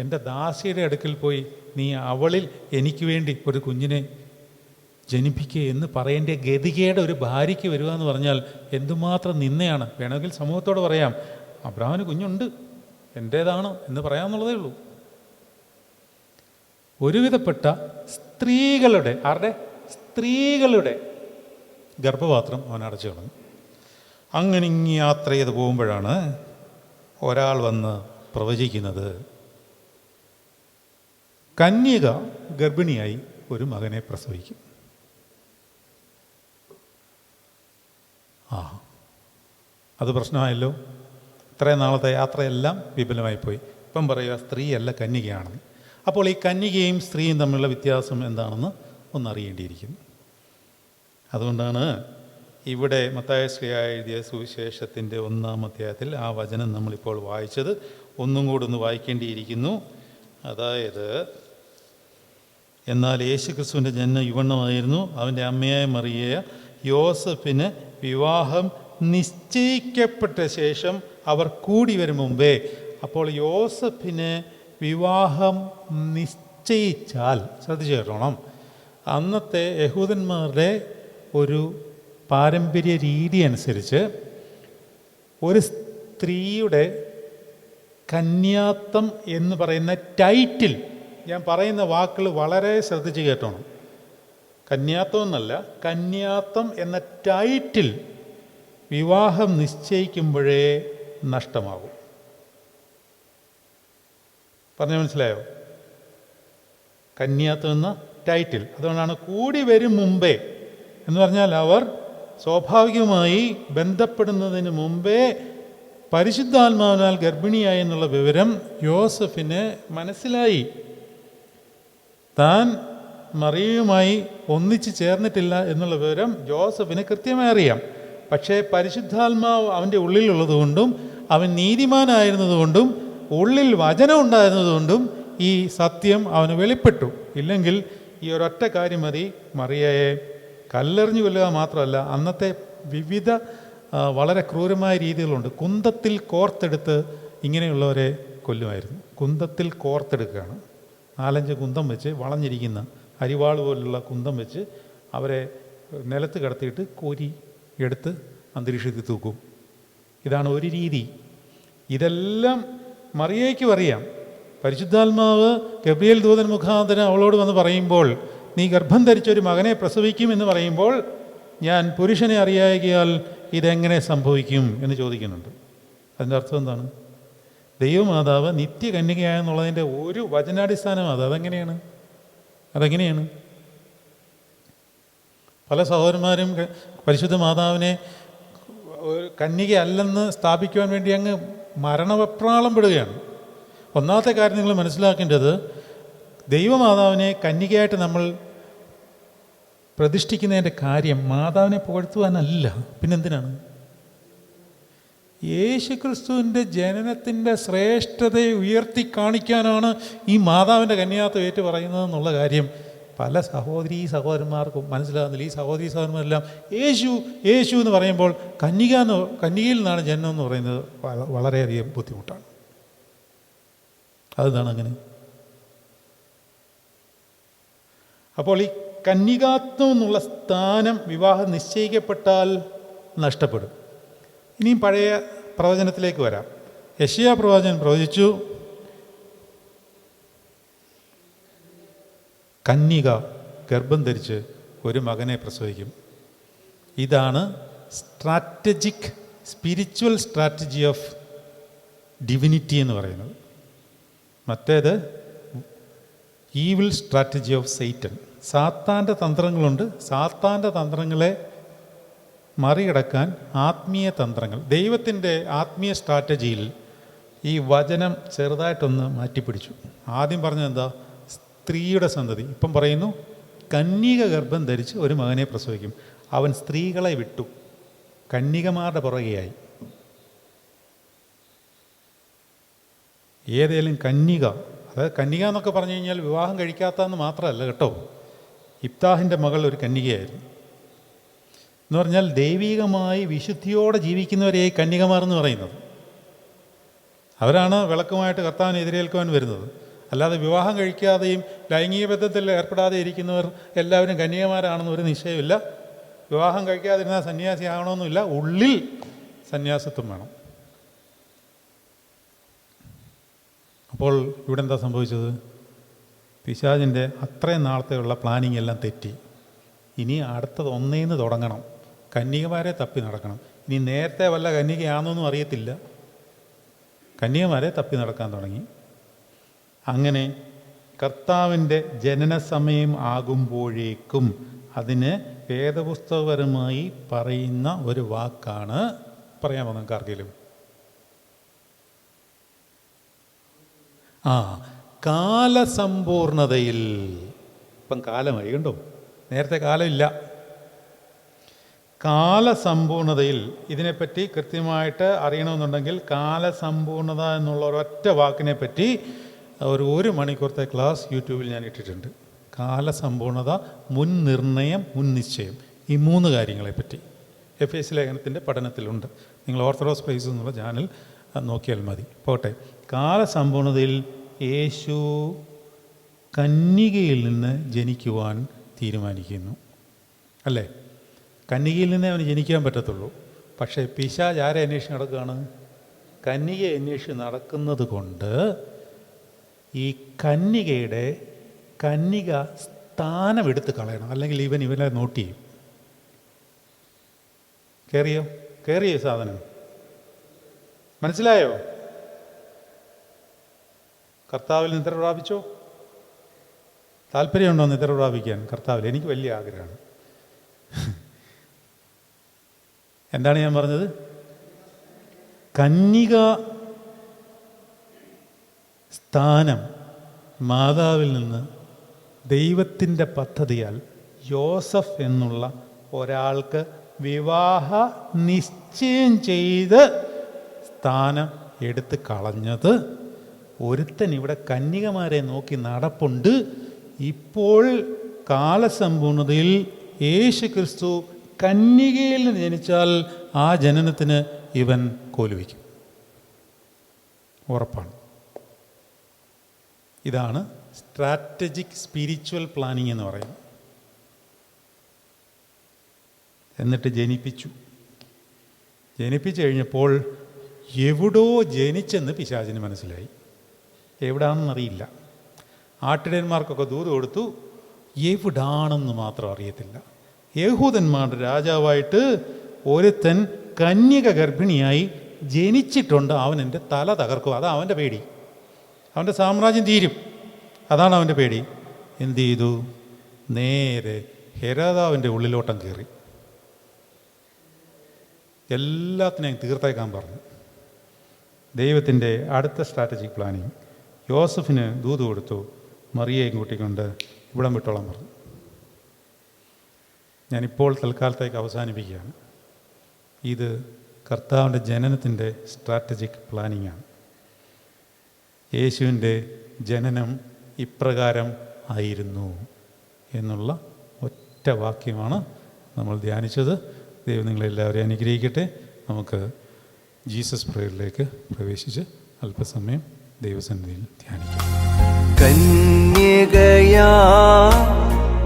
[SPEAKER 2] എൻ്റെ ദാസിയുടെ അടുക്കൽ പോയി നീ അവളിൽ എനിക്ക് വേണ്ടി ഒരു കുഞ്ഞിനെ ജനിപ്പിക്കുക എന്ന് പറയേണ്ട ഗതികേട് ഒരു ഭാര്യയ്ക്ക് വരിക എന്ന് പറഞ്ഞാൽ എന്തുമാത്രം നിന്നയാണ്. വേണമെങ്കിൽ സമൂഹത്തോട് പറയാം, അബ്രഹാമിന് കുഞ്ഞുണ്ട്, എൻ്റേതാണ് എന്ന് പറയാമെന്നുള്ളതേ ഉള്ളൂ. ഒരുവിധപ്പെട്ട സ്ത്രീകളുടെ ഗർഭപാത്രം അവൻ അടച്ചു കളഞ്ഞു. അങ്ങനെ ഇങ്ങ് യാത്ര ചെയ്ത് പോകുമ്പോഴാണ് ഒരാൾ വന്ന് പ്രവചിക്കുന്നത്, കന്യക ഗർഭിണിയായി ഒരു മകനെ പ്രസവിക്കും. അത് പ്രശ്നമായല്ലോ. ഇത്രയും നാളത്തെ യാത്രയെല്ലാം വിപുലമായിപ്പോയി. ഇപ്പം പറയുക സ്ത്രീയല്ല കന്യകയാണെന്ന്. അപ്പോൾ ഈ കന്യകയും സ്ത്രീയും തമ്മിലുള്ള വ്യത്യാസം എന്താണെന്ന് ഒന്നറിയേണ്ടിയിരിക്കുന്നു. അതുകൊണ്ടാണ് ഇവിടെ മത്തായി ശ്ലീഹ എഴുതിയ സുവിശേഷത്തിൻ്റെ 1-ാം അധ്യായത്തിൽ ആ വചനം നമ്മളിപ്പോൾ വായിച്ചത് ഒന്നും കൂടെ ഒന്ന് വായിക്കേണ്ടിയിരിക്കുന്നു. അതായത്, എന്നാൽ യേശു ക്രിസ്തുവിൻ്റെ ജനനം യുവണ്ണമായിരുന്നു. അവൻ്റെ അമ്മയായ മറിയ യോസഫിന് വിവാഹം നിശ്ചയിക്കപ്പെട്ട ശേഷം അവർ കൂടി വരും മുമ്പേ. അപ്പോൾ യോസഫിന് വിവാഹം നിശ്ചയിച്ചാൽ, ശ്രദ്ധിച്ചു കേട്ടോണം, അന്നത്തെ യഹൂദന്മാരുടെ ഒരു പാരമ്പര്യ രീതി അനുസരിച്ച് ഒരു സ്ത്രീയുടെ കന്യാത്വം എന്ന് പറയുന്ന ടൈറ്റിൽ, ഞാൻ പറയുന്ന വാക്കുകൾ വളരെ ശ്രദ്ധിച്ച് കേട്ടോണം, കന്യാത്വം എന്നല്ല, കന്യാത്വം എന്ന ടൈറ്റിൽ വിവാഹം നിശ്ചയിക്കുമ്പോഴേ നഷ്ടമാകും. പറഞ്ഞ മനസ്സിലായോ? കന്യാത്വം എന്ന ടൈറ്റിൽ. അതുകൊണ്ടാണ് കൂടി വരും മുമ്പേ എന്ന് പറഞ്ഞാൽ അവർ സ്വാഭാവികമായി ബന്ധപ്പെടുന്നതിന് മുമ്പേ പരിശുദ്ധാത്മാവിനാൽ ഗർഭിണിയായി എന്നുള്ള വിവരം യോസഫിന് മനസ്സിലായി. താൻ മറിയയുമായി ഒന്നിച്ച് ചേർന്നിട്ടില്ല എന്നുള്ള വിവരം ജോസഫിന് കൃത്യമായി അറിയാം. പക്ഷേ പരിശുദ്ധാത്മാവ് അവൻ്റെ ഉള്ളിലുള്ളതുകൊണ്ടും അവൻ നീതിമാനായിരുന്നതുകൊണ്ടും ഉള്ളിൽ വചനം ഉണ്ടായിരുന്നതുകൊണ്ടും ഈ സത്യം അവന് വെളിപ്പെട്ടു. ഇല്ലെങ്കിൽ ഈ ഒരൊറ്റ കാര്യം മതി മറിയയെ കല്ലെറിഞ്ഞു കൊല്ലുക മാത്രമല്ല, അന്നത്തെ വിവിധ വളരെ ക്രൂരമായ രീതികളുണ്ട്. കുന്തത്തിൽ കോർത്തെടുത്ത് ഇങ്ങനെയുള്ളവരെ കൊല്ലുമായിരുന്നു. കുന്തത്തിൽ കോർത്തെടുക്കുകയാണ്. 4-5 കുന്തം വെച്ച്, വളഞ്ഞിരിക്കുന്ന അരിവാൾ പോലുള്ള കുന്തം വെച്ച് അവരെ നിലത്ത് കിടത്തിയിട്ട് കോരി എടുത്ത് അന്തരീക്ഷത്തിൽ തൂക്കും. ഇതാണ് ഒരു രീതി. ഇതെല്ലാം മറിയയ്ക്കും അറിയാം. പരിശുദ്ധാത്മാവ് ഗബ്രിയേൽ ദൂതൻ മുഖാന്തരം അവളോട് വന്ന് പറയുമ്പോൾ, നീ ഗർഭം ധരിച്ചൊരു മകനെ പ്രസവിക്കും എന്ന് പറയുമ്പോൾ, ഞാൻ പുരുഷനെ അറിയായകയാൽ ഇതെങ്ങനെ സംഭവിക്കും എന്ന് ചോദിക്കുന്നുണ്ട്. അതിൻ്റെ അർത്ഥം എന്താണ്? ദൈവമാതാവ് നിത്യകന്യകയായെന്നുള്ളതിൻ്റെ ഒരു വചനാടിസ്ഥാനം അത്. അതെങ്ങനെയാണ്? പല സഹോദരന്മാരും പരിശുദ്ധ മാതാവിനെ കന്യകയല്ലെന്ന് സ്ഥാപിക്കുവാൻ വേണ്ടി അങ്ങ് മരണവെപ്രാളം പെടുകയാണ്. ഒന്നാമത്തെ കാര്യം നിങ്ങൾ മനസ്സിലാക്കേണ്ടത്, ദൈവമാതാവിനെ കന്യകയായിട്ട് നമ്മൾ പ്രതിഷ്ഠിക്കുന്നതിൻ്റെ കാര്യം മാതാവിനെ പുകഴ്ത്തുവാനല്ല, പിന്നെന്തിനാണ്? യേശുക്രിസ്തുവിൻ്റെ ജനനത്തിൻ്റെ ശ്രേഷ്ഠതയെ ഉയർത്തി കാണിക്കാനാണ് ഈ മാതാവിൻ്റെ കന്യാത്വം ഏറ്റു പറയുന്നതെന്നുള്ള കാര്യം പല സഹോദരന്മാർക്കും മനസ്സിലാകുന്നില്ല. ഈ സഹോദരന്മാരെല്ലാം യേശു എന്ന് പറയുമ്പോൾ കന്യകയിൽ നിന്നാണ് ജനനം എന്ന് പറയുന്നത് വളരെയധികം ബുദ്ധിമുട്ടാണ്. അതെന്താണ് അങ്ങനെ? അപ്പോൾ ഈ കന്യകാത്വം എന്നുള്ള സ്ഥാനം വിവാഹം നിശ്ചയിക്കപ്പെട്ടാൽ നഷ്ടപ്പെടും. ഇനിയും പഴയ പ്രവചനത്തിലേക്ക് വരാം. യെശയ്യാ പ്രവാചകൻ പ്രവചിച്ചു, കന്യക ഗർഭം ധരിച്ച് ഒരു മകനെ പ്രസവിക്കും. ഇതാണ് സ്പിരിച്വൽ സ്ട്രാറ്റജി ഓഫ് ഡിവിനിറ്റി എന്ന് പറയുന്നത്. മറ്റേത് ഈവിൾ സ്ട്രാറ്റജി ഓഫ് സൈറ്റൻ. സാത്താൻ്റെ തന്ത്രങ്ങളുണ്ട്. സാത്താൻ്റെ തന്ത്രങ്ങളെ മറികടക്കാൻ ആത്മീയ തന്ത്രങ്ങൾ. ദൈവത്തിൻ്റെ ആത്മീയ സ്ട്രാറ്റജിയിൽ ഈ വചനം ചെറുതായിട്ടൊന്ന് മാറ്റിപ്പിടിച്ചു. ആദ്യം പറഞ്ഞത് എന്താ? സ്ത്രീയുടെ സന്തതി. ഇപ്പം പറയുന്നു കന്യക ഗർഭം ധരിച്ച് ഒരു മകനെ പ്രസവിക്കും. അവൻ സ്ത്രീകളെ വിട്ടു, കന്യകമാരുടെ പുറകെയായി. ഏതേലും കന്യക, അതായത് കന്യക എന്നൊക്കെ പറഞ്ഞു കഴിഞ്ഞാൽ വിവാഹം കഴിക്കാത്തതെന്ന് മാത്രമല്ല കേട്ടോ. ഇബ്താഹിൻ്റെ മകൾ ഒരു കന്യകയായിരുന്നു എന്ന് പറഞ്ഞാൽ ദൈവികമായി വിശുദ്ധിയോടെ ജീവിക്കുന്നവരെ കന്യകമാർ എന്ന് പറയുന്നത്. അവരാണ് വിളക്കുമായിട്ട് കർത്താവിനെ എതിരേൽക്കുവാൻ വരുന്നത്. അല്ലാതെ വിവാഹം കഴിക്കാതെയും ലൈംഗിക ബന്ധത്തിൽ ഏർപ്പെടാതെ ഇരിക്കുന്നവർ എല്ലാവരും കന്യകമാരാണെന്ന് ഒരു നിശ്ചയമില്ല. വിവാഹം കഴിക്കാതിരുന്നാൽ സന്യാസി ആകണമെന്നില്ല. ഉള്ളിൽ സന്യാസിത്വം വേണം. അപ്പോൾ ഇവിടെ എന്താ സംഭവിച്ചത്? പിശാചിൻ്റെ അത്രയും നാളത്തെയുള്ള പ്ലാനിങ് എല്ലാം തെറ്റി. ഇനി അടുത്തത് ഒന്നേന്ന് തുടങ്ങണം. കന്യകമാരെ തപ്പി നടക്കണം. ഇനി നേരത്തെ വല്ല കന്യകയാണെന്നൊന്നും അറിയത്തില്ല, കന്യകമാരെ തപ്പി നടക്കാൻ തുടങ്ങി. അങ്ങനെ കർത്താവിൻ്റെ ജനന സമയം ആകുമ്പോഴേക്കും അതിന് വേദപുസ്തകപരമായി പറയുന്ന ഒരു വാക്കാണ്. പറയാമോ നിങ്ങൾക്ക് ആർക്കെങ്കിലും? കാലസമ്പൂർണതയിൽ. ഇപ്പം കാലമായി, കണ്ടോ? നേരത്തെ കാലമില്ല. കാലസമ്പൂർണതയിൽ ഇതിനെപ്പറ്റി കൃത്യമായിട്ട് അറിയണമെന്നുണ്ടെങ്കിൽ കാലസമ്പൂർണത എന്നുള്ള ഒരൊറ്റ വാക്കിനെ പറ്റി ഒരു മണിക്കൂറത്തെ ക്ലാസ് യൂട്യൂബിൽ ഞാൻ ഇട്ടിട്ടുണ്ട്. കാലസമ്പൂർണത, മുൻ നിർണയം, മുൻ നിശ്ചയം, ഈ 3 കാര്യങ്ങളെപ്പറ്റി എഫേസ്യ ലേഖനത്തിൻ്റെ പഠനത്തിലുണ്ട്. നിങ്ങൾ ഓർത്തഡോക്സ് പ്രൈസ് എന്നുള്ള ചാനൽ നോക്കിയാൽ മതി. പോട്ടെ, കാലസമ്പൂർണതയിൽ യേശു കന്യകയിൽ നിന്ന് ജനിക്കുവാൻ തീരുമാനിക്കുന്നു, അല്ലേ? കന്യകയിൽ നിന്നേ അവന് ജനിക്കാൻ പറ്റത്തുള്ളൂ. പക്ഷേ പിശാച് ആരെ അന്വേഷിച്ച് നടക്കുകയാണ്? കന്യകയെ അന്വേഷിച്ച് നടക്കുന്നത് കൊണ്ട് ഈ കന്യക സ്ഥാനം എടുത്ത് കളയണം, അല്ലെങ്കിൽ ഇവനെ നോട്ട് ചെയ്യും. കയറിയോ സാധനം? മനസ്സിലായോ? കർത്താവിൽ നിദ്ര പ്രാപിച്ചോ? താല്പര്യമുണ്ടോ നിദ്ര പ്രാപിക്കാൻ കർത്താവിൽ? എനിക്ക് വലിയ ആഗ്രഹമാണ്. എന്താണ് ഞാൻ പറഞ്ഞത്? കന്യക സ്ഥാനം മാതാവിൽ നിന്ന് ദൈവത്തിൻ്റെ പദ്ധതിയാൽ യോസഫ് എന്നുള്ള ഒരാൾക്ക് വിവാഹ നിശ്ചയം ചെയ്ത് സ്ഥാനം എടുത്ത് കളഞ്ഞത് ഒരുത്തൻ ഇവിടെ കന്യകമാരെ നോക്കി നടപ്പുണ്ട്. ഇപ്പോൾ കാലസമ്പൂർണതയിൽ യേശു ക്രിസ്തു കന്യകയിൽ നിന്ന് ജനിച്ചാൽ ആ ജനനത്തിന് ഇവൻ കോലുവയ്ക്കും, ഉറപ്പാണ്. ഇതാണ് സ്ട്രാറ്റജിക് സ്പിരിച്വൽ പ്ലാനിങ് എന്ന് പറയുന്നത്. എന്നിട്ട് ജനിപ്പിച്ചു കഴിഞ്ഞപ്പോൾ എവിടോ ജനിച്ചെന്ന് പിശാചിന് മനസ്സിലായി. എവിടാണെന്നറിയില്ല. ആട്ടിടയന്മാർക്കൊക്കെ ദൂത് കൊടുത്തു, എവിടാണെന്ന് മാത്രം അറിയത്തില്ല. യഹൂദന്മാരുടെ രാജാവായിട്ട് ഒരുത്തൻ കന്യക ഗർഭിണിയായി ജനിച്ചിട്ടുണ്ട്, അവൻ എൻ്റെ തല തകർക്കും. അതാണ് അവൻ്റെ പേടി. അവൻ്റെ സാമ്രാജ്യം തീരും, അതാണ് അവൻ്റെ പേടി. എന്തു ചെയ്തു? നേരെ ഹെരോദാവിൻ്റെ ഉള്ളിലോട്ടം കയറി എല്ലാത്തിനെയും തീർത്തേക്കാൻ പറഞ്ഞു. ദൈവത്തിൻ്റെ അടുത്ത സ്ട്രാറ്റജിക് പ്ലാനിങ്. യോസഫിന് ദൂത് കൊടുത്തു, മറിയയും കൂട്ടിക്കൊണ്ട് ഇവിടം വിട്ടോളാൻ പറഞ്ഞു. ഞാനിപ്പോൾ തൽക്കാലത്തേക്ക് അവസാനിപ്പിക്കുകയാണ്. ഇത് കർത്താവിൻ്റെ ജനനത്തിൻ്റെ സ്ട്രാറ്റജിക് പ്ലാനിങ്ങാണ്. യേശുവിൻ്റെ ജനനം ഇപ്രകാരം ആയിരുന്നു എന്നുള്ള ഒറ്റ വാക്യമാണ് നമ്മൾ ധ്യാനിച്ചത്. ദൈവം നിങ്ങളെല്ലാവരെയും അനുഗ്രഹിക്കട്ടെ. നമുക്ക് ജീസസ് പ്രേയറിലേക്ക് പ്രവേശിച്ച് അല്പസമയം ദൈവസന്നിധിയിൽ ധ്യാനിക്കാം.
[SPEAKER 1] കന്യകയാ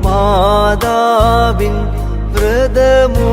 [SPEAKER 1] മാതാവിൻ വ്രതമോ